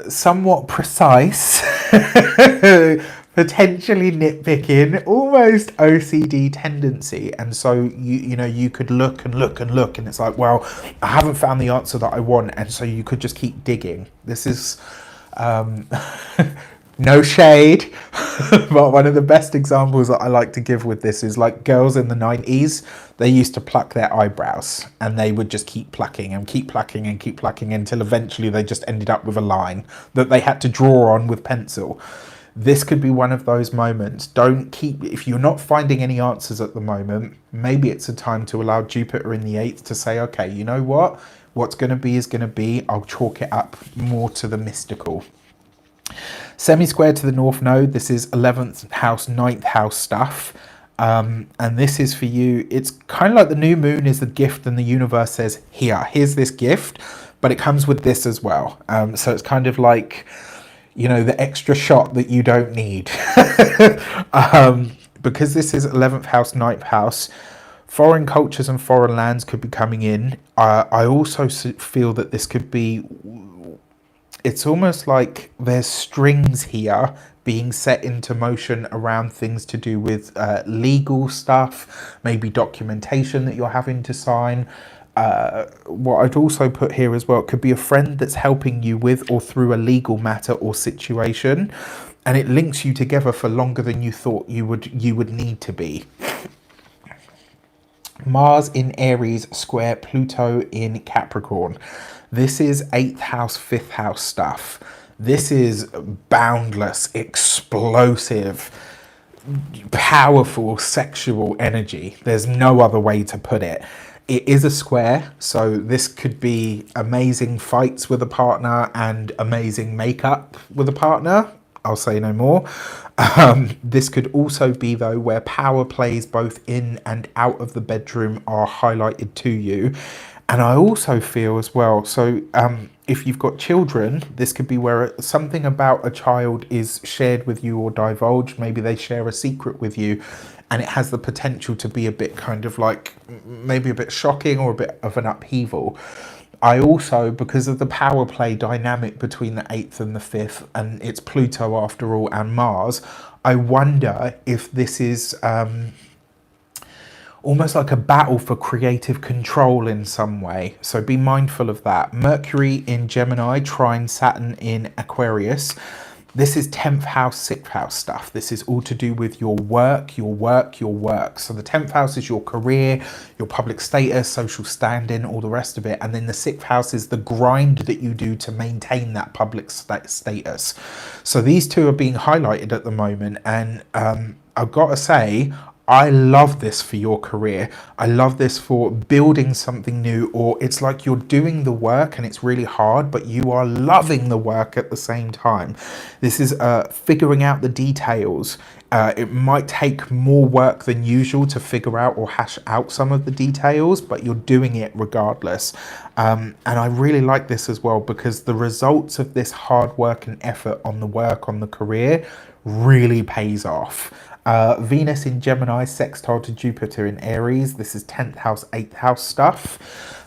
somewhat precise potentially nitpicking, almost OCD tendency. And so you could look and look and look, and it's like, well, I haven't found the answer that I want, and so you could just keep digging. This is No shade, but one of the best examples that I like to give with this is like girls in the 90s. They used to pluck their eyebrows, and they would just keep plucking and keep plucking and keep plucking until eventually they just ended up with a line that they had to draw on with pencil. This could be one of those moments. Don't keep, if you're not finding any answers at the moment, maybe it's a time to allow Jupiter in the 8th to say, okay, you know what? What's going to be is going to be. I'll chalk it up more to the mystical. Semi-square to the North Node. This is 11th house, 9th house stuff. And this is for you. It's kind of like the new moon is the gift, and the universe says, here's this gift, but it comes with this as well. So it's kind of like, you know, the extra shot that you don't need. Because this is 11th house, 9th house, foreign cultures and foreign lands could be coming in. I also feel that this could be, it's almost like there's strings here being set into motion around things to do with legal stuff, maybe documentation that you're having to sign. What I'd also put here as well, it could be a friend that's helping you with or through a legal matter or situation, and it links you together for longer than you thought you would need to be. Mars in Aries square Pluto in Capricorn. This is 8th house, 5th house stuff. This is boundless, explosive, powerful sexual energy. There's no other way to put it. It is a square, so this could be amazing fights with a partner and amazing makeup with a partner. I'll say no more. This could also be, though, where power plays both in and out of the bedroom are highlighted to you. And I also feel as well, so if you've got children, this could be where something about a child is shared with you or divulged. Maybe they share a secret with you, and it has the potential to be a bit kind of like maybe a bit shocking or a bit of an upheaval. I also, because of the power play dynamic between the 8th and the 5th, and it's Pluto after all and Mars, I wonder if this is almost like a battle for creative control in some way. So be mindful of that. Mercury in Gemini, trine Saturn in Aquarius. This is 10th house, 6th house stuff. This is all to do with your work, your work, your work. So the 10th house is your career, your public status, social standing, all the rest of it. And then the 6th house is the grind that you do to maintain that public status. So these two are being highlighted at the moment. And I've got to say, I love this for your career. I love this for building something new, or it's like you're doing the work and it's really hard, but you are loving the work at the same time. This is figuring out the details. It might take more work than usual to figure out or hash out some of the details, but you're doing it regardless. And I really like this as well, because the results of this hard work and effort on the work, on the career, really pays off. Venus in Gemini, sextile to Jupiter in Aries. This is 10th house, 8th house stuff.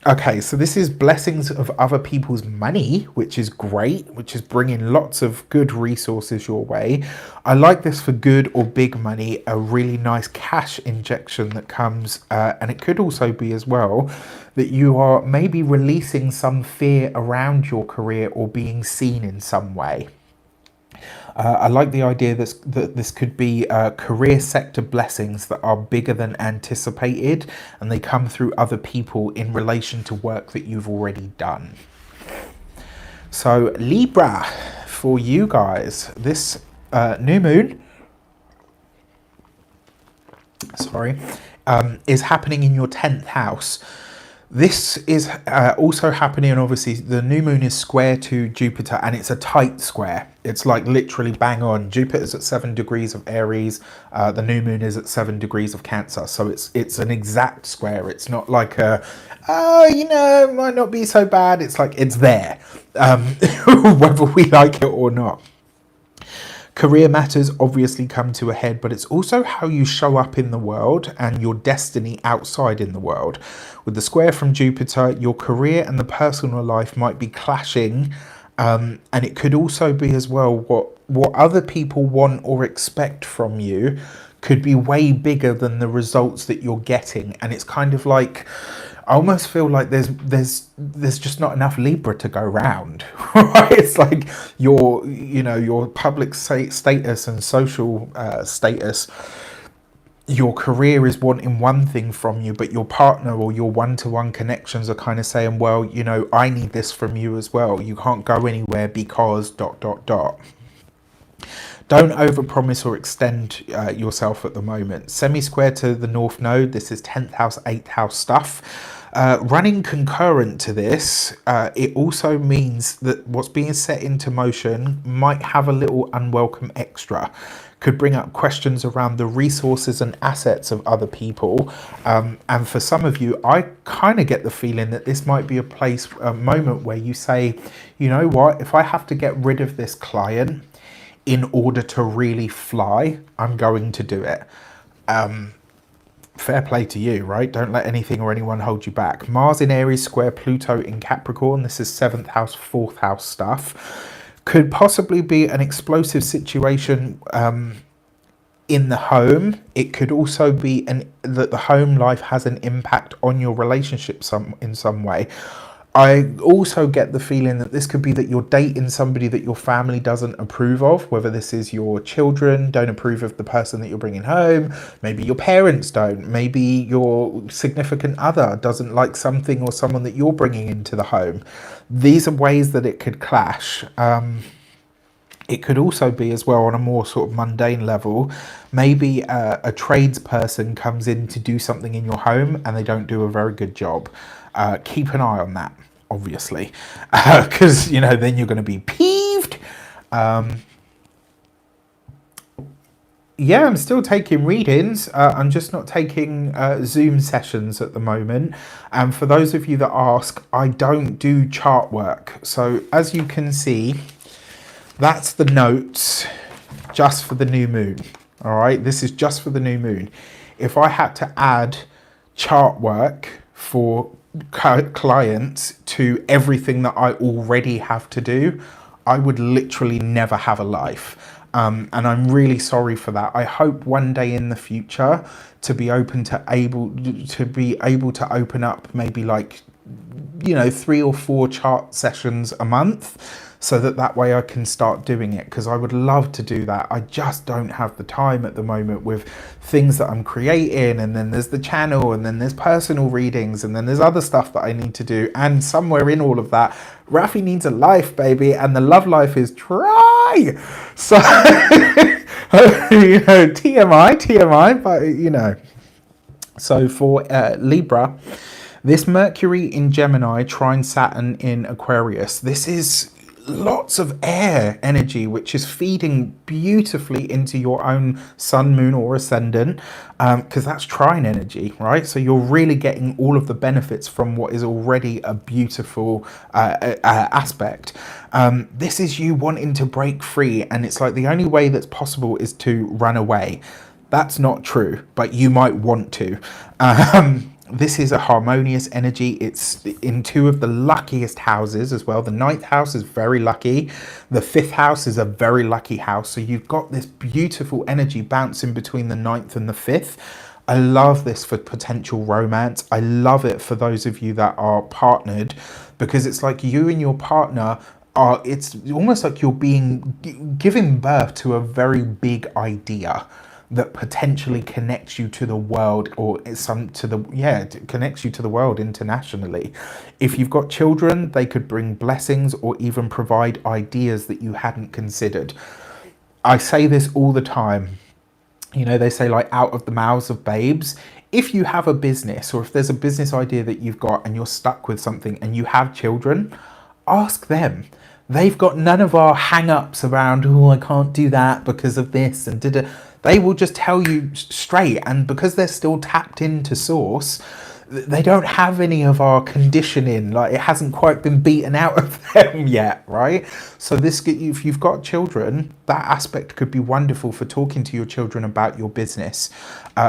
Okay, so this is blessings of other people's money, which is great, which is bringing lots of good resources your way. I like this for good or big money, a really nice cash injection that comes, and it could also be as well that you are maybe releasing some fear around your career or being seen in some way. I like the idea that this could be career sector blessings that are bigger than anticipated, and they come through other people in relation to work that you've already done. So Libra, for you guys, this new moon, is happening in your 10th house. This is also happening, obviously, the new moon is square to Jupiter, and it's a tight square. It's like literally bang on. Jupiter's at 7 degrees of Aries. The new moon is at 7 degrees of Cancer. So it's an exact square. It's not like a, oh, you know, it might not be so bad. It's like, it's there, whether we like it or not. Career matters obviously come to a head, but it's also how you show up in the world and your destiny outside in the world. With the square from Jupiter, your career and the personal life might be clashing, and it could also be as well what other people want or expect from you could be way bigger than the results that you're getting. And it's kind of like, I almost feel like there's just not enough Libra to go round, right? It's like your public status and social status, your career is wanting one thing from you, but your partner or your one-to-one connections are kind of saying, well, I need this from you as well. You can't go anywhere because ... Don't overpromise or extend yourself at the moment. Semi-square to the North Node. This is 10th house, 8th house stuff. Running concurrent to this, it also means that what's being set into motion might have a little unwelcome extra. Could bring up questions around the resources and assets of other people. And for some of you, I kind of get the feeling that this might be a moment where you say, you know what, if I have to get rid of this client in order to really fly, I'm going to do it. Fair play to you, right? Don't let anything or anyone hold you back. Mars in Aries square Pluto in Capricorn. This is 7th house, 4th house stuff. Could possibly be an explosive situation in the home. It could also be that the home life has an impact on your relationship in some way. I also get the feeling that this could be that you're dating somebody that your family doesn't approve of, whether this is your children don't approve of the person that you're bringing home, maybe your parents don't, maybe your significant other doesn't like something or someone that you're bringing into the home. These are ways that it could clash. It could also be as well on a more sort of mundane level, maybe a tradesperson comes in to do something in your home and they don't do a very good job. Keep an eye on that, obviously, because then you're going to be peeved. Yeah, I'm still taking readings. I'm just not taking Zoom sessions at the moment. And for those of you that ask, I don't do chart work. So as you can see, that's the notes just for the new moon. All right, this is just for the new moon. If I had to add chart work for clients to everything that I already have to do, I would literally never have a life. And I'm really sorry for that. I hope one day in the future to be able to open up maybe like 3 or 4 chart sessions a month, so that way I can start doing it, because I would love to do that. I just don't have the time at the moment with things that I'm creating, and then there's the channel, and then there's personal readings, and then there's other stuff that I need to do. And somewhere in all of that, Rafi needs a life, baby, and the love life is dry. So TMI, but So for Libra, this Mercury in Gemini trine Saturn in Aquarius, this is lots of air energy, which is feeding beautifully into your own sun, moon or ascendant, because that's trine energy, right? So you're really getting all of the benefits from what is already a beautiful aspect. This is you wanting to break free, and it's like the only way that's possible is to run away. That's not true, but you might want to. This is a harmonious energy. It's in 2 of the luckiest houses as well. The 9th house is very lucky. The 5th house is a very lucky house. So you've got this beautiful energy bouncing between the 9th and the 5th. I love this for potential romance. I love it for those of you that are partnered, because it's like you and your partner are, it's almost like you're giving birth to a very big idea that potentially connects you to the world, or connects you to the world internationally. If you've got children, they could bring blessings or even provide ideas that you hadn't considered. I say this all the time. They say like out of the mouths of babes. If you have a business, or if there's a business idea that you've got and you're stuck with something and you have children, ask them. They've got none of our hang-ups around, oh, I can't do that because of this and da-da. They will just tell you straight, and because they're still tapped into source, they don't have any of our conditioning, like it hasn't quite been beaten out of them yet, right? So if you've got children, that aspect could be wonderful for talking to your children about your business.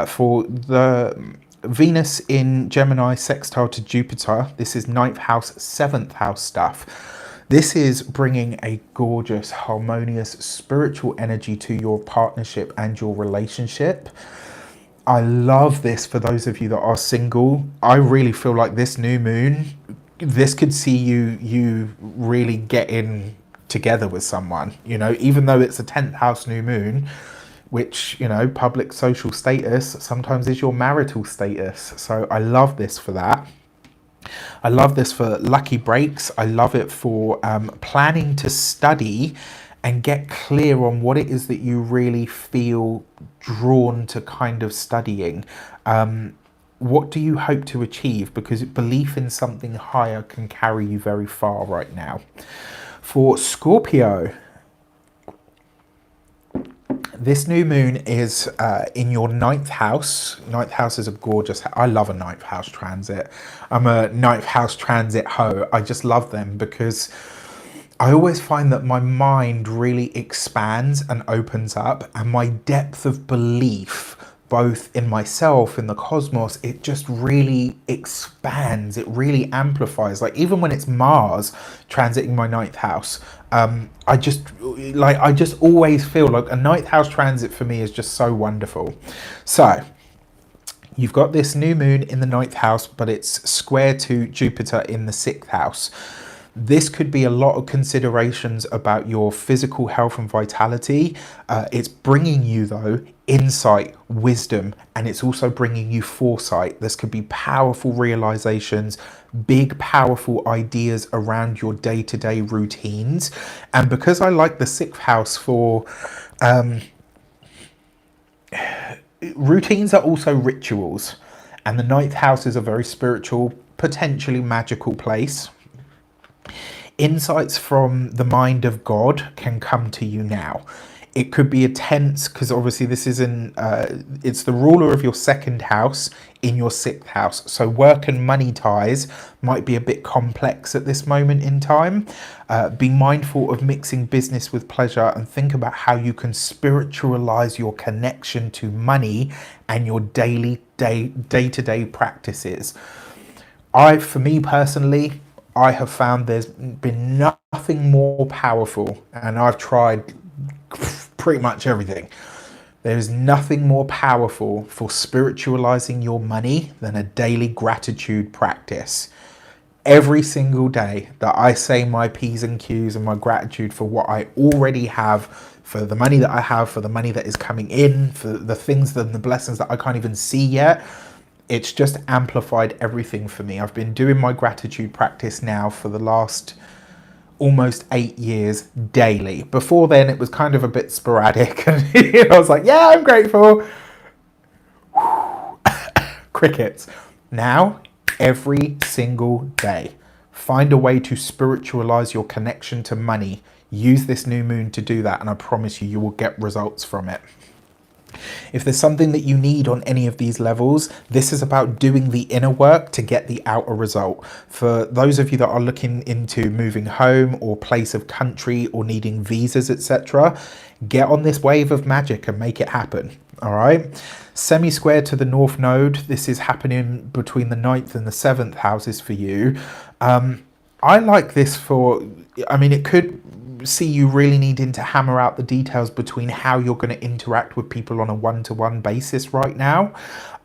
For the Venus in Gemini sextile to Jupiter, this is 9th house, 7th house stuff. This is bringing a gorgeous, harmonious, spiritual energy to your partnership and your relationship. I love this for those of you that are single. I really feel like this new moon, this could see you really getting together with someone, you know, even though it's a 10th house new moon, which, you know, public social status sometimes is your marital status. So I love this for that. I love this for lucky breaks. I love it for planning to study and get clear on what it is that you really feel drawn to kind of studying. What do you hope to achieve? Because belief in something higher can carry you very far right now. For Scorpio, this new moon is in your 9th house. 9th house is a gorgeous, I love a 9th house transit. I'm a 9th house transit hoe. I just love them because I always find that my mind really expands and opens up, and my depth of belief, both in myself, in the cosmos, it just really expands. It really amplifies. Like even when it's Mars transiting my 9th house, I just always feel like a 9th house transit for me is just so wonderful. So you've got this new moon in the 9th house, but it's square to Jupiter in the 6th house. This could be a lot of considerations about your physical health and vitality. It's bringing you, though, insight, wisdom, and it's also bringing you foresight. This could be powerful realizations, big, powerful ideas around your day-to-day routines. And because I like the 6th house for... routines are also rituals, and the 9th house is a very spiritual, potentially magical place. Insights from the mind of God can come to you now. It could be a tense, because obviously this is it's the ruler of your 2nd house in your 6th house. So work and money ties might be a bit complex at this moment in time. Be mindful of mixing business with pleasure and think about how you can spiritualize your connection to money and your day-to-day practices. For me personally, I have found there's been nothing more powerful, and I've tried pretty much everything. There is nothing more powerful for spiritualizing your money than a daily gratitude practice. Every single day that I say my P's and Q's and my gratitude for what I already have, for the money that I have, for the money that is coming in, for the things and the blessings that I can't even see yet, it's just amplified everything for me. I've been doing my gratitude practice now for the last almost 8 years daily. Before then, it was kind of a bit sporadic. And I was like, yeah, I'm grateful. Crickets. Now, every single day, find a way to spiritualize your connection to money. Use this new moon to do that, and I promise you, you will get results from it. If there's something that you need on any of these levels, this is about doing the inner work to get the outer result. For those of you that are looking into moving home or place of country or needing visas, etc., get on this wave of magic and make it happen. All right. Semi-square to the North Node. This is happening between the 9th and the 7th houses for you. I like this for, I mean, it could see you really needing to hammer out the details between how you're going to interact with people on a one-to-one basis right now.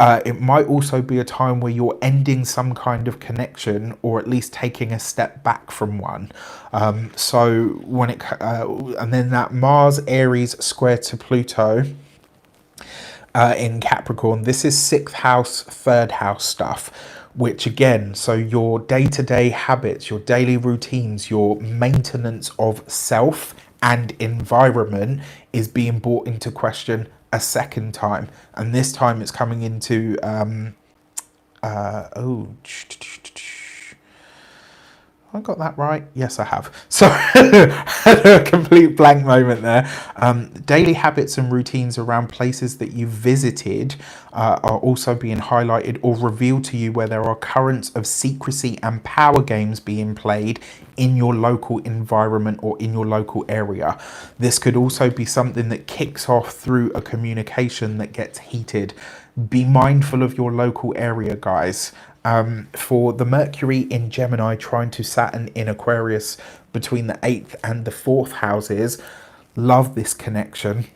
It might also be a time where you're ending some kind of connection, or at least taking a step back from one. So when it and then that Mars Aries square to Pluto in Capricorn, this is 6th house, 3rd house stuff, which again, so your day-to-day habits, your daily routines, your maintenance of self and environment is being brought into question a second time. And this time it's coming into, I got that right? Yes, I have. So had a complete blank moment there. Daily habits and routines around places that you visited are also being highlighted or revealed to you, where there are currents of secrecy and power games being played in your local environment or in your local area. This could also be something that kicks off through a communication that gets heated. Be mindful of your local area, guys. For the Mercury in Gemini trying to Saturn in Aquarius between the 8th and the 4th houses, love this connection.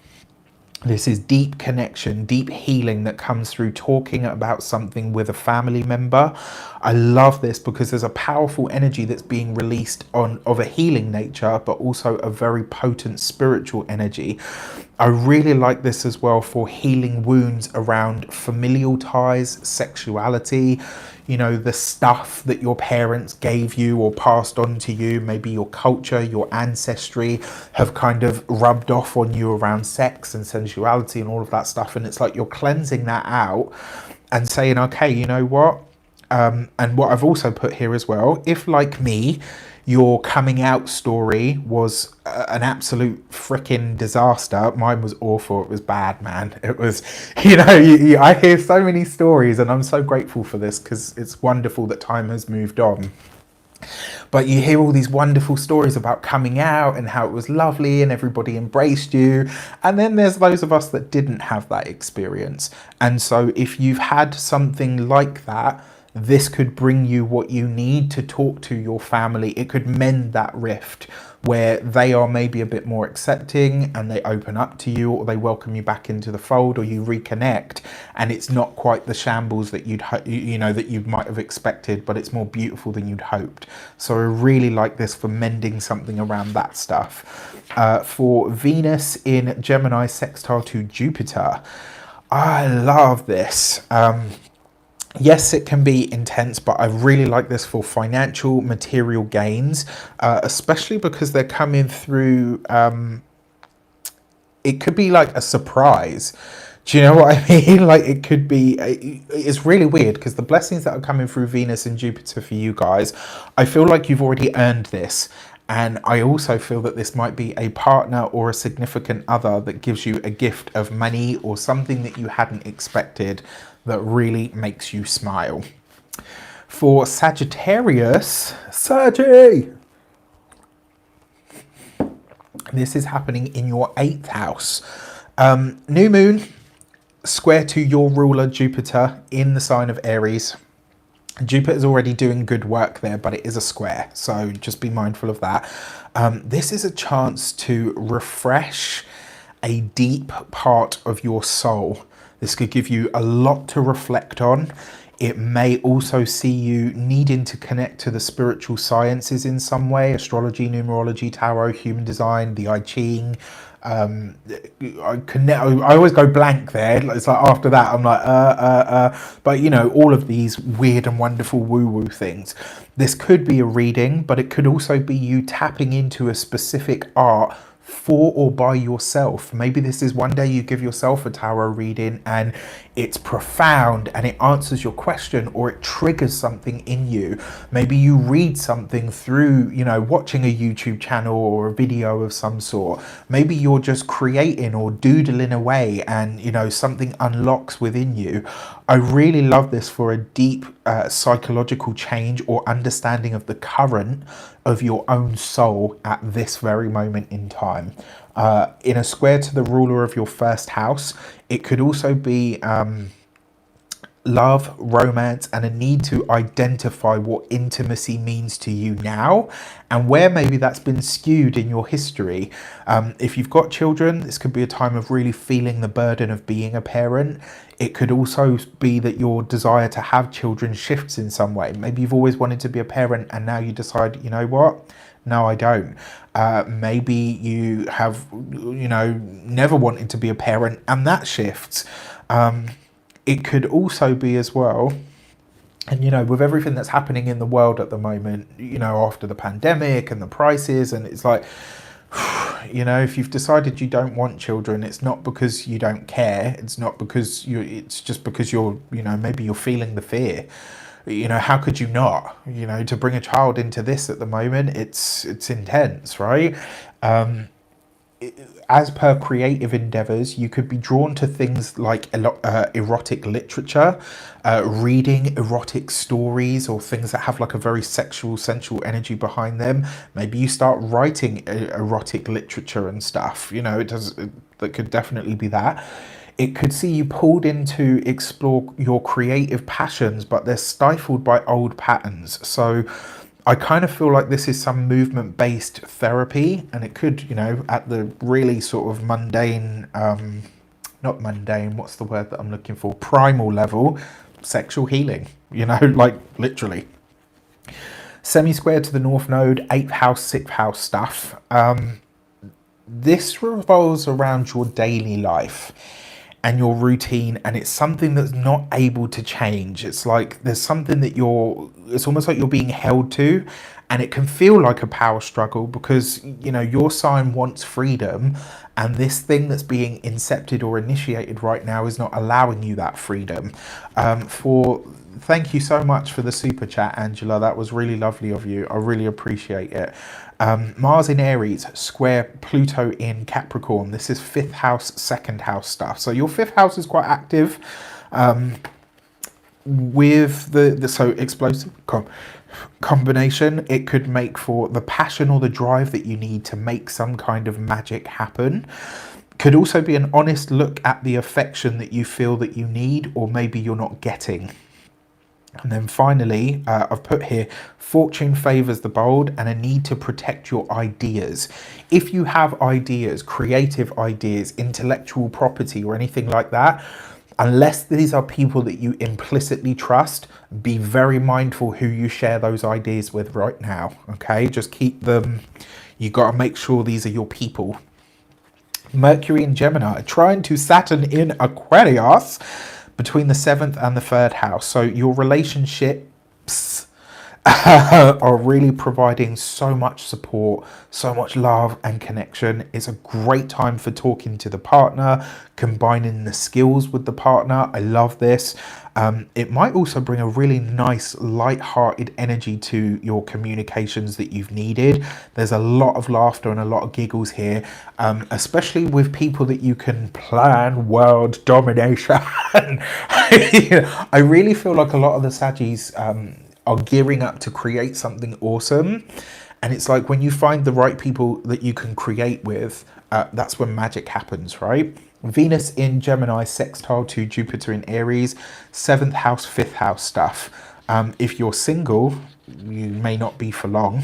This is deep connection, deep healing that comes through talking about something with a family member. I love this because there's a powerful energy that's being released on of a healing nature, but also a very potent spiritual energy. I really like this as well for healing wounds around familial ties, sexuality, you know, the stuff that your parents gave you or passed on to you, maybe your culture, your ancestry have kind of rubbed off on you around sex and sensuality and all of that stuff. And it's like you're cleansing that out and saying, okay, you know what? And what I've also put here as well, if like me, your coming out story was an absolute freaking disaster. Mine was awful. It was bad, man. It was, you know, I hear so many stories and I'm so grateful for this because it's wonderful that time has moved on. But you hear all these wonderful stories about coming out and how it was lovely and everybody embraced you. And then there's those of us that didn't have that experience. And so if you've had something like that, this could bring you what you need to talk to your family. It could mend that rift where they are maybe a bit more accepting and they open up to you, or they welcome you back into the fold, or you reconnect and it's not quite the shambles that that you might have expected, but it's more beautiful than you'd hoped. So I really like this for mending something around that stuff. For Venus in Gemini sextile to Jupiter, I love this. Yes, it can be intense, but I really like this for financial material gains, especially because they're coming through. It could be like a surprise. Do you know what I mean? Like it could be, it's really weird because the blessings that are coming through Venus and Jupiter for you guys, I feel like you've already earned this. And I also feel that this might be a partner or a significant other that gives you a gift of money or something that you hadn't expected that really makes you smile. For Sagittarius, this is happening in your 8th house. New moon, square to your ruler Jupiter in the sign of Aries. Jupiter is already doing good work there, but it is a square, so just be mindful of that. This is a chance to refresh a deep part of your soul. This could give you a lot to reflect on. It may also see you needing to connect to the spiritual sciences in some way: astrology, numerology, tarot, human design, the I Ching. I always go blank there. It's like after that I'm like but you know, all of these weird and wonderful woo-woo things. This could be a reading, but it could also be you tapping into a specific art for or by yourself. Maybe this is one day you give yourself a tarot reading and it's profound and it answers your question, or it triggers something in you. Maybe you read something through, you know, watching a YouTube channel or a video of some sort. Maybe you're just creating or doodling away and, you know, something unlocks within you. I really love this for a deep psychological change or understanding of the current of your own soul at this very moment in time. In a square to the ruler of your 1st house, it could also be love, romance, and a need to identify what intimacy means to you now and where maybe that's been skewed in your history. If you've got children, this could be a time of really feeling the burden of being a parent. It could also be that your desire to have children shifts in some way. Maybe you've always wanted to be a parent and now you decide, you know what? No, I don't. Maybe you have, you know, never wanted to be a parent and that shifts. It could also be as well, and you know, with everything that's happening in the world at the moment, you know, after the pandemic and the prices, and it's like, you know, if you've decided you don't want children, it's not because you don't care. It's not because it's just because you're, you know, maybe you're feeling the fear. You know, how could you not? You know, to bring a child into this at the moment, it's intense, right? As per creative endeavors, you could be drawn to things like erotic literature, reading erotic stories, or things that have like a very sexual, sensual energy behind them. Maybe you start writing erotic literature and stuff. You know, that could definitely be that. It could see you pulled in to explore your creative passions, but they're stifled by old patterns. So I kind of feel like this is some movement-based therapy, and it could, you know, at the really sort of mundane not mundane, what's the word that I'm looking for? Primal level, sexual healing, you know, like literally. Semi-square to the North Node, 8th house, 6th house stuff. This revolves around your daily life and your routine, and it's something that's not able to change. It's like there's something that it's almost like you're being held to, and it can feel like a power struggle because, you know, your sign wants freedom, and this thing that's being incepted or initiated right now is not allowing you that freedom. Thank you so much for the super chat, Angela. That was really lovely of you. I really appreciate it. Mars in Aries, square Pluto in Capricorn. This is 5th house, 2nd house stuff. So your 5th house is quite active with the so explosive combination. It could make for the passion or the drive that you need to make some kind of magic happen. Could also be an honest look at the affection that you feel that you need or maybe you're not getting. And then finally, I've put here, fortune favors the bold and a need to protect your ideas. If you have ideas, creative ideas, intellectual property or anything like that, unless these are people that you implicitly trust, be very mindful who you share those ideas with right now, okay? Just keep them, you got to make sure these are your people. Mercury in Gemini, trine to Saturn in Aquarius, between the 7th and the 3rd house. So your relationships are really providing so much support, so much love and connection. It's a great time for talking to the partner, combining the skills with the partner. I love this. It might also bring a really nice light-hearted energy to your communications that you've needed. There's a lot of laughter and a lot of giggles here, especially with people that you can plan world domination. I really feel like a lot of the Saggies are gearing up to create something awesome. And it's like when you find the right people that you can create with, that's when magic happens, right? Venus in Gemini, sextile to Jupiter in Aries, 7th house, 5th house stuff. If you're single, you may not be for long.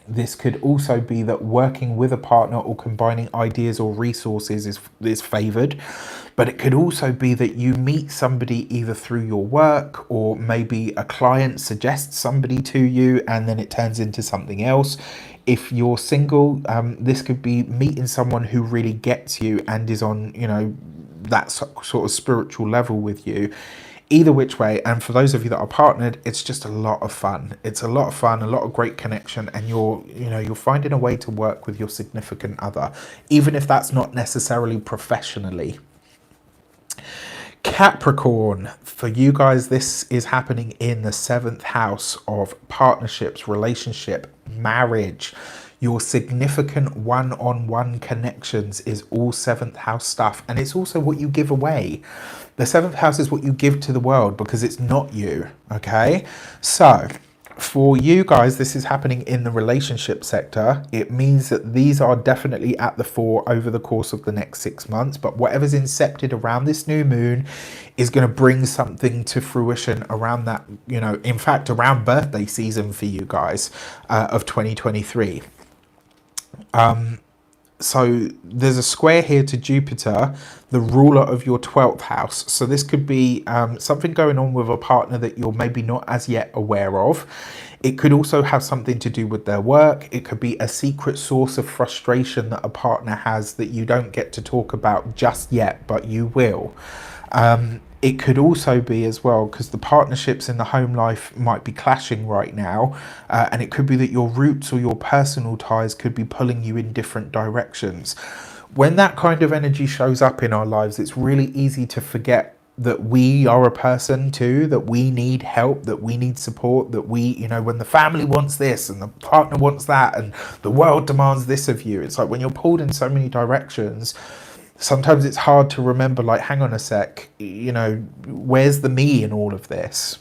This could also be that working with a partner or combining ideas or resources is favored. But it could also be that you meet somebody either through your work or maybe a client suggests somebody to you and then it turns into something else. If you're single, this could be meeting someone who really gets you and is on, you know, that sort of spiritual level with you. Either which way, and for those of you that are partnered, it's just a lot of fun. It's a lot of fun, a lot of great connection, and you're finding a way to work with your significant other, even if that's not necessarily professionally. Capricorn, for you guys, this is happening in the 7th house of partnerships, relationship, marriage. Your significant one-on-one connections is all 7th house stuff, and it's also what you give away. The 7th house is what you give to the world because it's not you, okay? So for you guys, this is happening in the relationship sector. It means that these are definitely at the fore over the course of the next 6 months, but whatever's incepted around this new moon is going to bring something to fruition around that, you know, in fact, around birthday season for you guys of 2023. So there's a square here to Jupiter, the ruler of your 12th house. So this could be something going on with a partner that you're maybe not as yet aware of. It could also have something to do with their work. It could be a secret source of frustration that a partner has that you don't get to talk about just yet, but you will. It could also be as well, because the partnerships in the home life might be clashing right now, and it could be that your roots or your personal ties could be pulling you in different directions. When that kind of energy shows up in our lives, it's really easy to forget that we are a person too, that we need help, that we need support, that we, you know, when the family wants this and the partner wants that and the world demands this of you, it's like when you're pulled in so many directions, sometimes it's hard to remember, like, hang on a sec, you know, where's the me in all of this?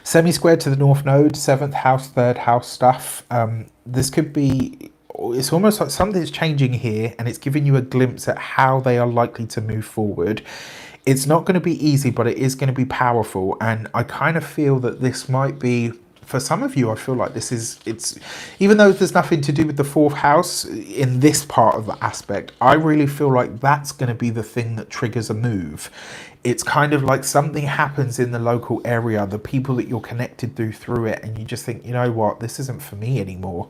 Semi-square to the North Node, 7th house, 3rd house stuff. This could be, it's almost like something's changing here and it's giving you a glimpse at how they are likely to move forward. It's not going to be easy, but it is going to be powerful. And I kind of feel that this might be For some of you, I feel like it's, even though there's nothing to do with the fourth house in this part of the aspect, I really feel like that's going to be the thing that triggers a move. It's kind of like something happens in the local area, the people that you're connected through it, and you just think, you know what, this isn't for me anymore.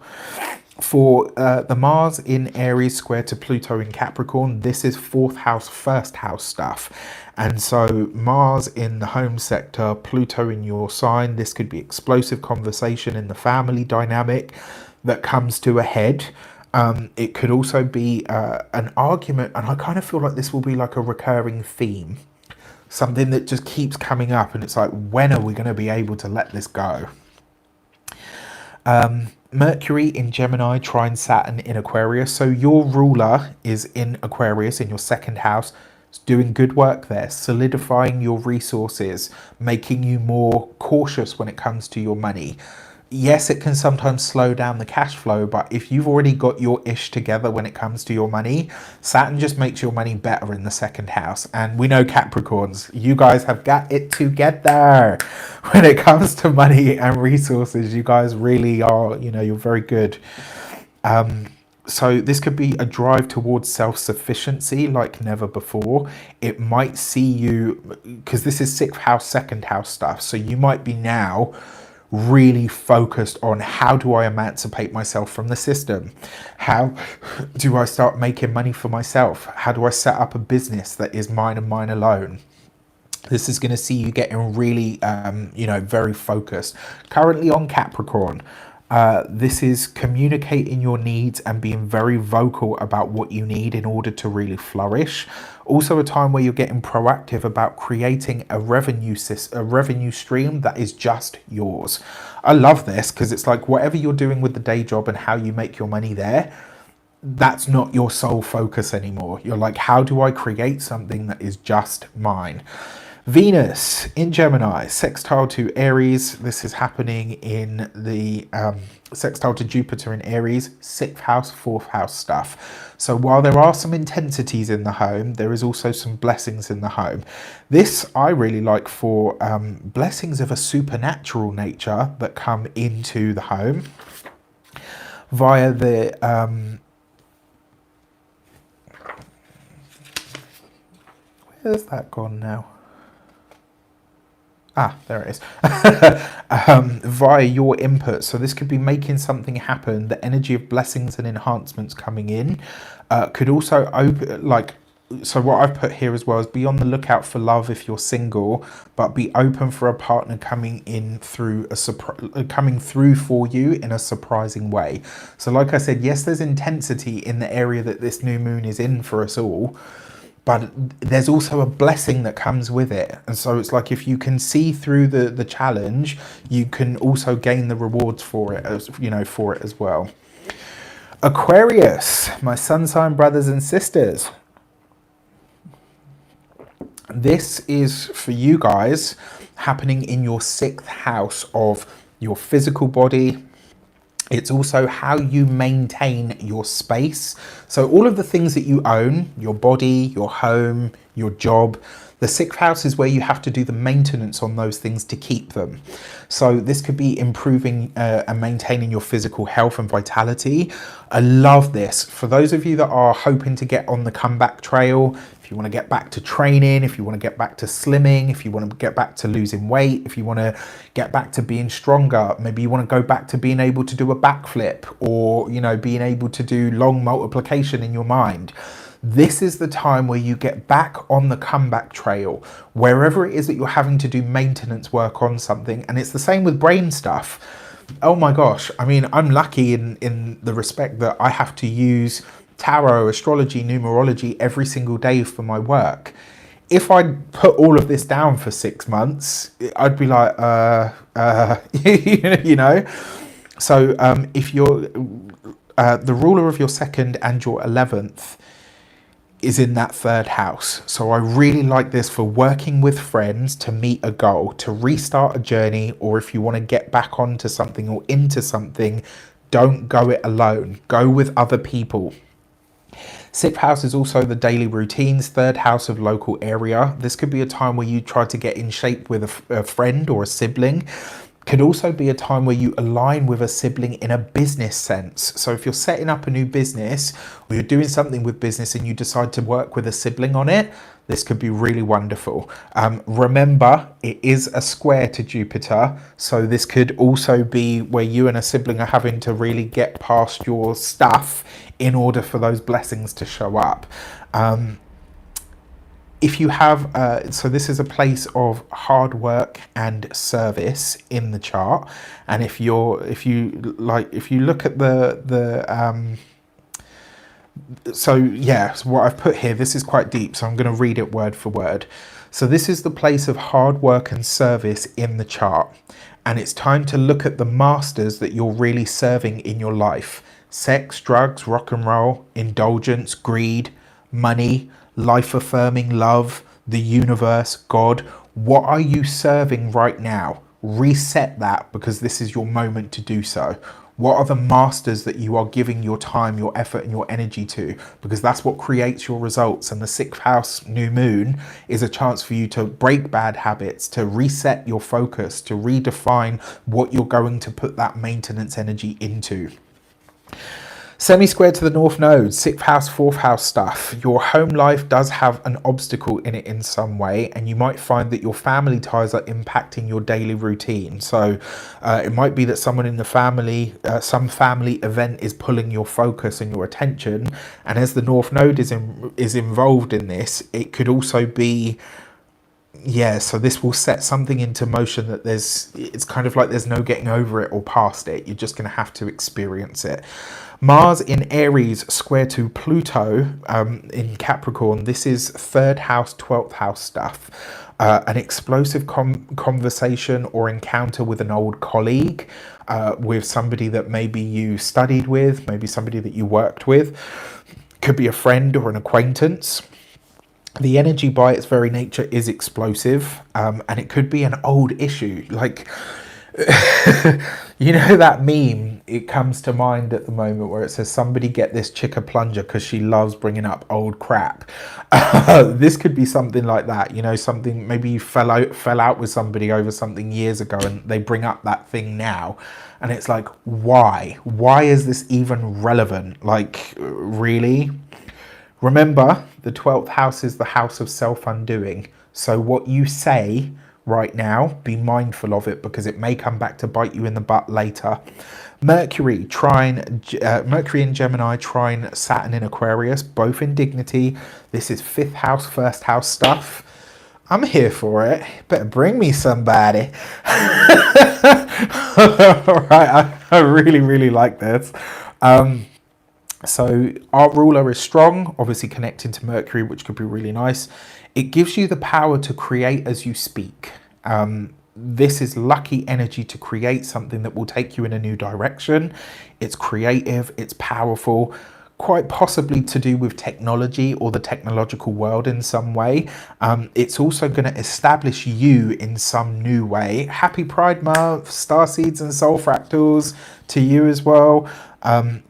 For the Mars in Aries square to Pluto in Capricorn, this is fourth house, first house stuff. And so Mars in the home sector, Pluto in your sign, this could be explosive conversation in the family dynamic that comes to a head. It could also be an argument, and I kind of feel like this will be like a recurring theme. Something that just keeps coming up, and it's like, when are we going to be able to let this go? Mercury in Gemini, trine Saturn in Aquarius. So your ruler is in Aquarius, in your second house. It's doing good work there, solidifying your resources, making you more cautious when it comes to your money. Yes, it can sometimes slow down the cash flow, but if you've already got your ish together when it comes to your money, Saturn just makes your money better in the second house. And we know Capricorns, you guys have got it together when it comes to money and resources. You guys really are, you know, you're very good. So this could be a drive towards self-sufficiency like never before. It might see you, because this is sixth house, second house stuff. So you might be now really focused on, how do I emancipate myself from the system? How do I start making money for myself? How do I set up a business that is mine and mine alone? This is going to see you getting really, you know, very focused. Currently on Capricorn, this is communicating your needs and being very vocal about what you need in order to really flourish. Also a time where you're getting proactive about creating a revenue stream that is just yours. I love this, because it's like whatever you're doing with the day job and how you make your money there, that's not your sole focus anymore. You're like, how do I create something that is just mine? Venus in Gemini, sextile to Aries. This is happening in the sextile to Jupiter in Aries, sixth house, fourth house stuff. So while there are some intensities in the home, there is also some blessings in the home. This I really like for blessings of a supernatural nature that come into the home via the... where's that gone now? Ah, there it is. Via your input. So this could be making something happen. The energy of blessings and enhancements coming in could also open, like, so what I've put here as well is be on the lookout for love if you're single, but be open for a partner coming in through coming through for you in a surprising way. So like I said, yes, there's intensity in the area that this new moon is in for us all, but there's also a blessing that comes with it. And so it's like, if you can see through the challenge, you can also gain the rewards for it, as you know, for it as well. Aquarius, my sun sign brothers and sisters. This is for you guys happening in your sixth house of your physical body. It's also how you maintain your space. So all of the things that you own, your body, your home, your job, the sixth house is where you have to do the maintenance on those things to keep them. So this could be improving and maintaining your physical health and vitality. I love this. For those of you that are hoping to get on the comeback trail, if you want to get back to training, if you want to get back to slimming, if you want to get back to losing weight, if you want to get back to being stronger, maybe you want to go back to being able to do a backflip, or, you know, being able to do long multiplication in your mind. This is the time where you get back on the comeback trail, wherever it is that you're having to do maintenance work on something. And it's the same with brain stuff. Oh my gosh. I mean, I'm lucky in the respect that I have to use tarot, astrology, numerology every single day for my work. If I put all of this down for 6 months, I'd be like, you know. So if you're the ruler of your second and your 11th is in that third house. So I really like this for working with friends to meet a goal, to restart a journey, or if you want to get back onto something or into something, don't go it alone. Go with other people. Sixth house is also the daily routines, third house of local area. This could be a time where you try to get in shape with a friend or a sibling. Could also be a time where you align with a sibling in a business sense. So if you're setting up a new business or you're doing something with business and you decide to work with a sibling on it, this could be really wonderful. Remember, it is a square to Jupiter, so this could also be where you and a sibling are having to really get past your stuff in order for those blessings to show up. If you have, so this is a place of hard work and service in the chart, and if you look at so yeah, so what I've put here, this is quite deep, so I'm going to read it word for word. So this is the place of hard work and service in the chart, and it's time to look at the masters that you're really serving in your life: sex, drugs, rock and roll, indulgence, greed, money, life-affirming love, the universe, God. What are you serving right now? Reset that, because this is your moment to do so. What are the masters that you are giving your time, your effort and your energy to? Because that's what creates your results. And the 6th house new moon is a chance for you to break bad habits, to reset your focus, to redefine what you're going to put that maintenance energy into. Semi-square to the North Node, 6th house, 4th house stuff. Your home life does have an obstacle in it in some way, and you might find that your family ties are impacting your daily routine. So it might be that someone in the family, some family event is pulling your focus and your attention. And as the North Node is involved in this, it could also be, yeah, so this will set something into motion that it's kind of like there's no getting over it or past it. You're just going to have to experience it. Mars in Aries square to Pluto in Capricorn. This is 3rd house, 12th house stuff. An explosive conversation or encounter with an old colleague, with somebody that maybe you studied with, maybe somebody that you worked with. Could be a friend or an acquaintance. The energy by its very nature is explosive, and it could be an old issue. Like, you know that meme, it comes to mind at the moment where it says, somebody get this chick a plunger because she loves bringing up old crap. This could be something like that, you know, something, maybe you fell out with somebody over something years ago and they bring up that thing now. And it's like, why is this even relevant? Like, really? Remember, the 12th house is the house of self-undoing. So what you say right now, be mindful of it, because it may come back to bite you in the butt later. Mercury in Gemini, trine Saturn in Aquarius, both in dignity. This is 5th house, 1st house stuff. I'm here for it. Better bring me somebody. Right, I really, really like this. So our ruler is strong, obviously connecting to Mercury, which could be really nice. It gives you the power to create as you speak. This is lucky energy to create something that will take you in a new direction. It's creative, it's powerful, quite possibly to do with technology or the technological world in some way. It's also going to establish you in some new way. Happy Pride Month, starseeds and soul fractals to you as well.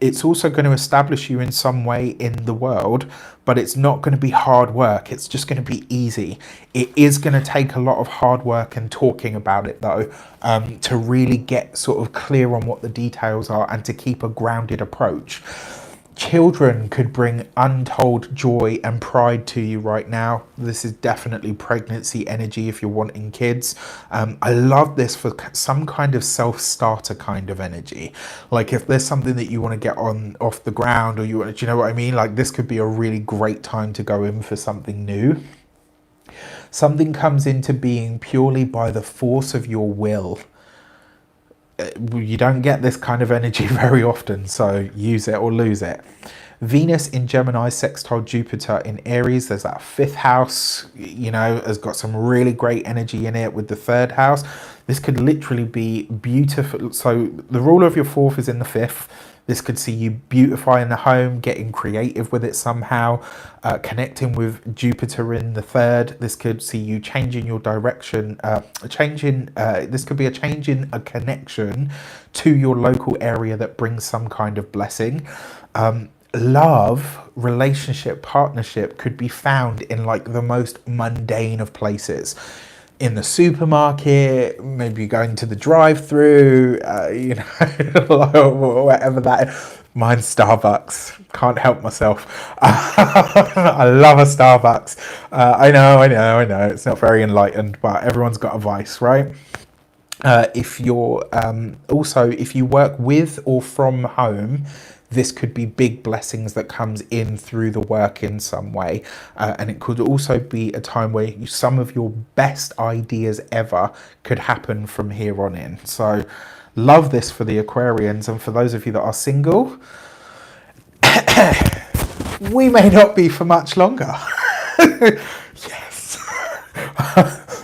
It's also going to establish you in some way in the world, but it's not going to be hard work. It's just going to be easy. It is going to take a lot of hard work and talking about it though, to really get sort of clear on what the details are and to keep a grounded approach. Children could bring untold joy and pride to you right now. This is definitely pregnancy energy if you're wanting kids. I love this for some kind of self-starter kind of energy. Like if there's something that you want to get off the ground, or do you know what I mean? Like this could be a really great time to go in for something new. Something comes into being purely by the force of your will. You don't get this kind of energy very often, so use it or lose it. Venus in Gemini sextile Jupiter in Aries. There's that 5th house, you know, has got some really great energy in it with the 3rd house. This could literally be beautiful. So the ruler of your 4th is in the 5th. This could see you beautifying the home, getting creative with it somehow, connecting with Jupiter in the 3rd. This could see you changing your direction, this could be a change in a connection to your local area that brings some kind of blessing. Love, relationship, partnership could be found in like the most mundane of places. in the supermarket, maybe going to the drive-through, you know, whatever that is. Mine's Starbucks. Can't help myself. I love a Starbucks. I know. It's not very enlightened, but everyone's got a vice, right? If you're also, if you work with or from home, this could be big blessings that comes in through the work in some way. And it could also be a time where some of your best ideas ever could happen from here on in. So love this for the Aquarians. And for those of you that are single, we may not be for much longer. Yes.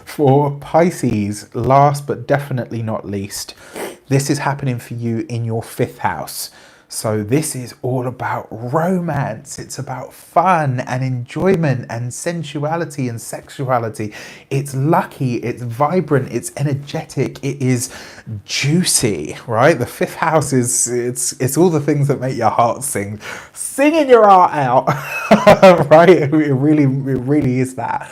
For Pisces, last but definitely not least, this is happening for you in your 5th house. So this is all about romance. It's about fun and enjoyment and sensuality and sexuality. It's lucky, it's vibrant, it's energetic, it is juicy, right? The 5th house is, it's all the things that make your heart sing. Singing your heart out, right? It really is that.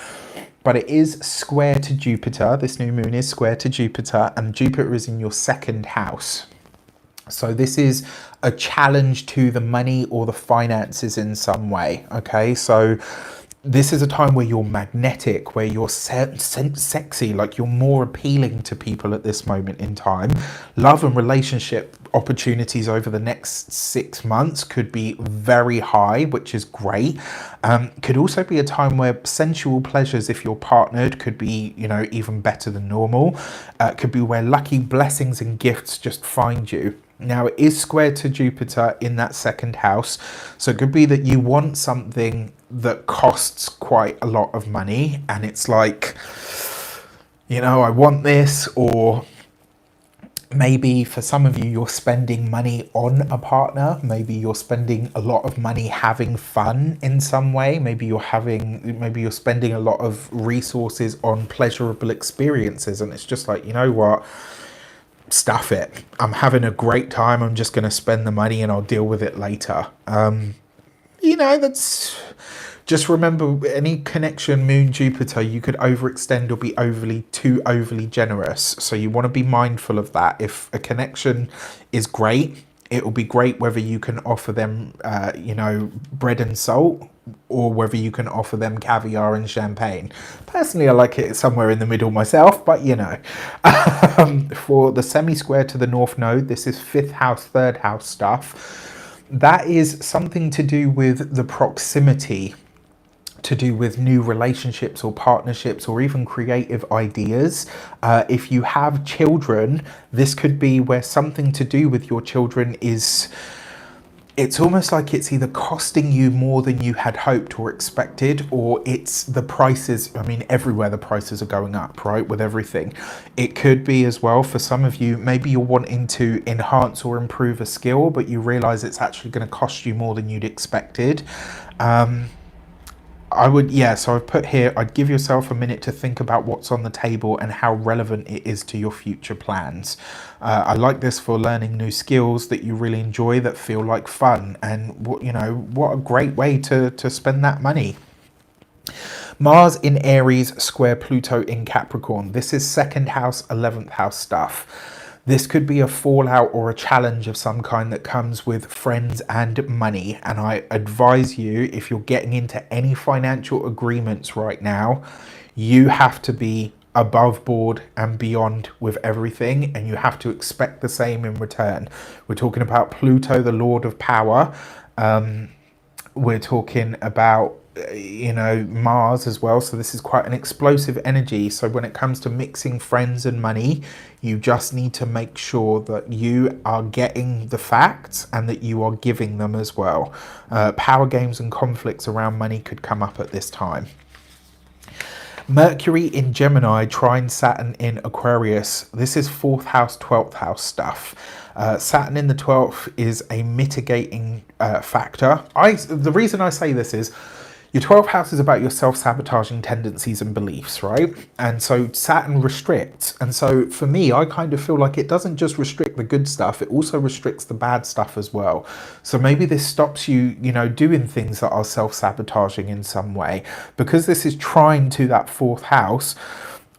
But it is square to Jupiter. This new moon is square to Jupiter, and Jupiter is in your 2nd house. So this is a challenge to the money or the finances in some way, okay? So this is a time where you're magnetic, where you're sexy, like you're more appealing to people at this moment in time. Love and relationship opportunities over the next 6 months could be very high, which is great. Could also be a time where sensual pleasures, if you're partnered, could be, you know, even better than normal. Could be where lucky blessings and gifts just find you. Now, it is square to Jupiter in that 2nd house, so it could be that you want something that costs quite a lot of money, and it's like, you know, I want this. Or maybe for some of you, you're spending money on a partner. Maybe you're spending a lot of money having fun in some way. Maybe you're spending a lot of resources on pleasurable experiences, and it's just like, you know what? Stuff it. I'm having a great time. I'm just going to spend the money and I'll deal with it later. You know, that's just remember, any connection Moon Jupiter, you could overextend or be too overly generous. So you want to be mindful of that. If a connection is great, it will be great whether you can offer them, you know, bread and salt, or whether you can offer them caviar and champagne. Personally, I like it somewhere in the middle myself, but you know. For the semi-square to the North Node, this is 5th house, 3rd house stuff. That is something to do with the proximity, to do with new relationships or partnerships, or even creative ideas. If you have children, this could be where something to do with your children is, it's almost like it's either costing you more than you had hoped or expected, or it's the prices. I mean, everywhere the prices are going up, right, with everything. It could be as well, for some of you, maybe you're wanting to enhance or improve a skill, but you realize it's actually going to cost you more than you'd expected. So I've put here, I'd give yourself a minute to think about what's on the table and how relevant it is to your future plans. I like this for learning new skills that you really enjoy, that feel like fun, and what a great way to spend that money. Mars in Aries square Pluto in Capricorn. This is 2nd house, 11th house stuff. This could be a fallout or a challenge of some kind that comes with friends and money. And I advise you, if you're getting into any financial agreements right now, you have to be above board and beyond with everything, and you have to expect the same in return. We're talking about Pluto, the Lord of Power. We're talking about Mars as well, so this is quite an explosive energy. So when it comes to mixing friends and money, you just need to make sure that you are getting the facts and that you are giving them as well. Power games and conflicts around money could come up at this time. Mercury in Gemini, trine Saturn in Aquarius. This is 4th house, 12th house stuff. Saturn in the 12th is a mitigating factor. The reason I say this is, your 12th house is about your self-sabotaging tendencies and beliefs, right? And so Saturn restricts. And so for me, I kind of feel like it doesn't just restrict the good stuff, it also restricts the bad stuff as well. So maybe this stops you, doing things that are self-sabotaging in some way. Because this is trine to that 4th house,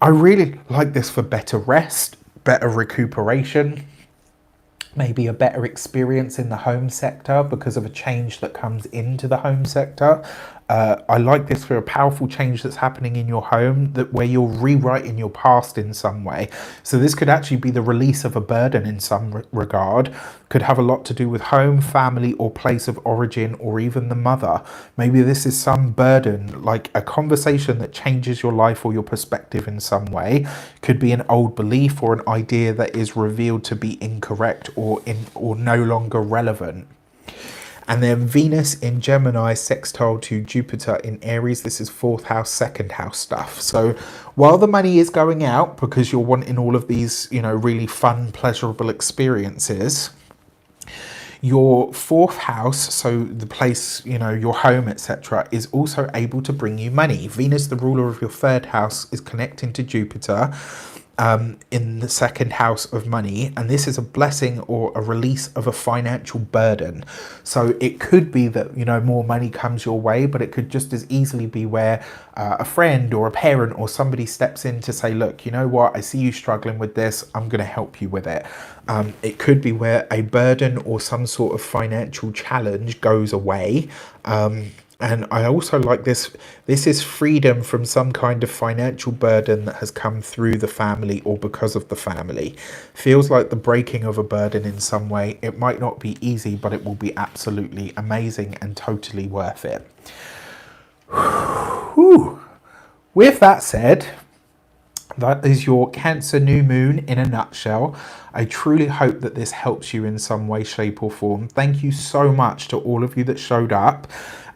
I really like this for better rest, better recuperation, maybe a better experience in the home sector because of a change that comes into the home sector. I like this for a powerful change that's happening in your home, that where you're rewriting your past in some way. So this could actually be the release of a burden in some regard. Could have a lot to do with home, family, or place of origin, or even the mother. Maybe this is some burden, like a conversation that changes your life or your perspective in some way. Could be an old belief or an idea that is revealed to be incorrect or no longer relevant. And then Venus in Gemini sextile to Jupiter in Aries. This is 4th house, 2nd house stuff. So while the money is going out because you're wanting all of these, you know, really fun, pleasurable experiences, your 4th house, so the place, you know, your home, etc., is also able to bring you money. Venus, the ruler of your 3rd house, is connecting to Jupiter in the 2nd house of money, and this is a blessing or a release of a financial burden. So it could be that, you know, more money comes your way, but it could just as easily be where a friend or a parent or somebody steps in to say, look, you know what, I see you struggling with this, I'm going to help you with it. It could be where a burden or some sort of financial challenge goes away. And I also like this. This is freedom from some kind of financial burden that has come through the family or because of the family. Feels like the breaking of a burden in some way. It might not be easy, but it will be absolutely amazing and totally worth it. Whew. With that said, that is your Cancer new moon in a nutshell. I truly hope that this helps you in some way, shape or form. Thank you so much to all of you that showed up.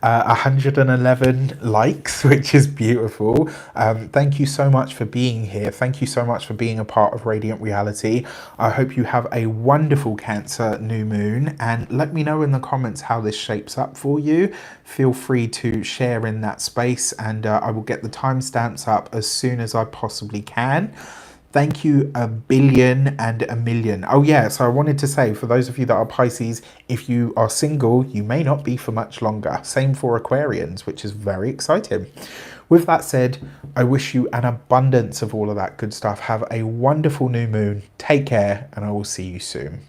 111 likes, which is beautiful. Thank you so much for being here. Thank you so much for being a part of Radiant Reality. I hope you have a wonderful Cancer new moon, and let me know in the comments how this shapes up for you. Feel free to share in that space, and I will get the timestamps up as soon as I possibly can. Thank you a billion and a million. Oh yeah, so I wanted to say, for those of you that are Pisces, if you are single, you may not be for much longer. Same for Aquarians, which is very exciting. With that said, I wish you an abundance of all of that good stuff. Have a wonderful new moon. Take care, and I will see you soon.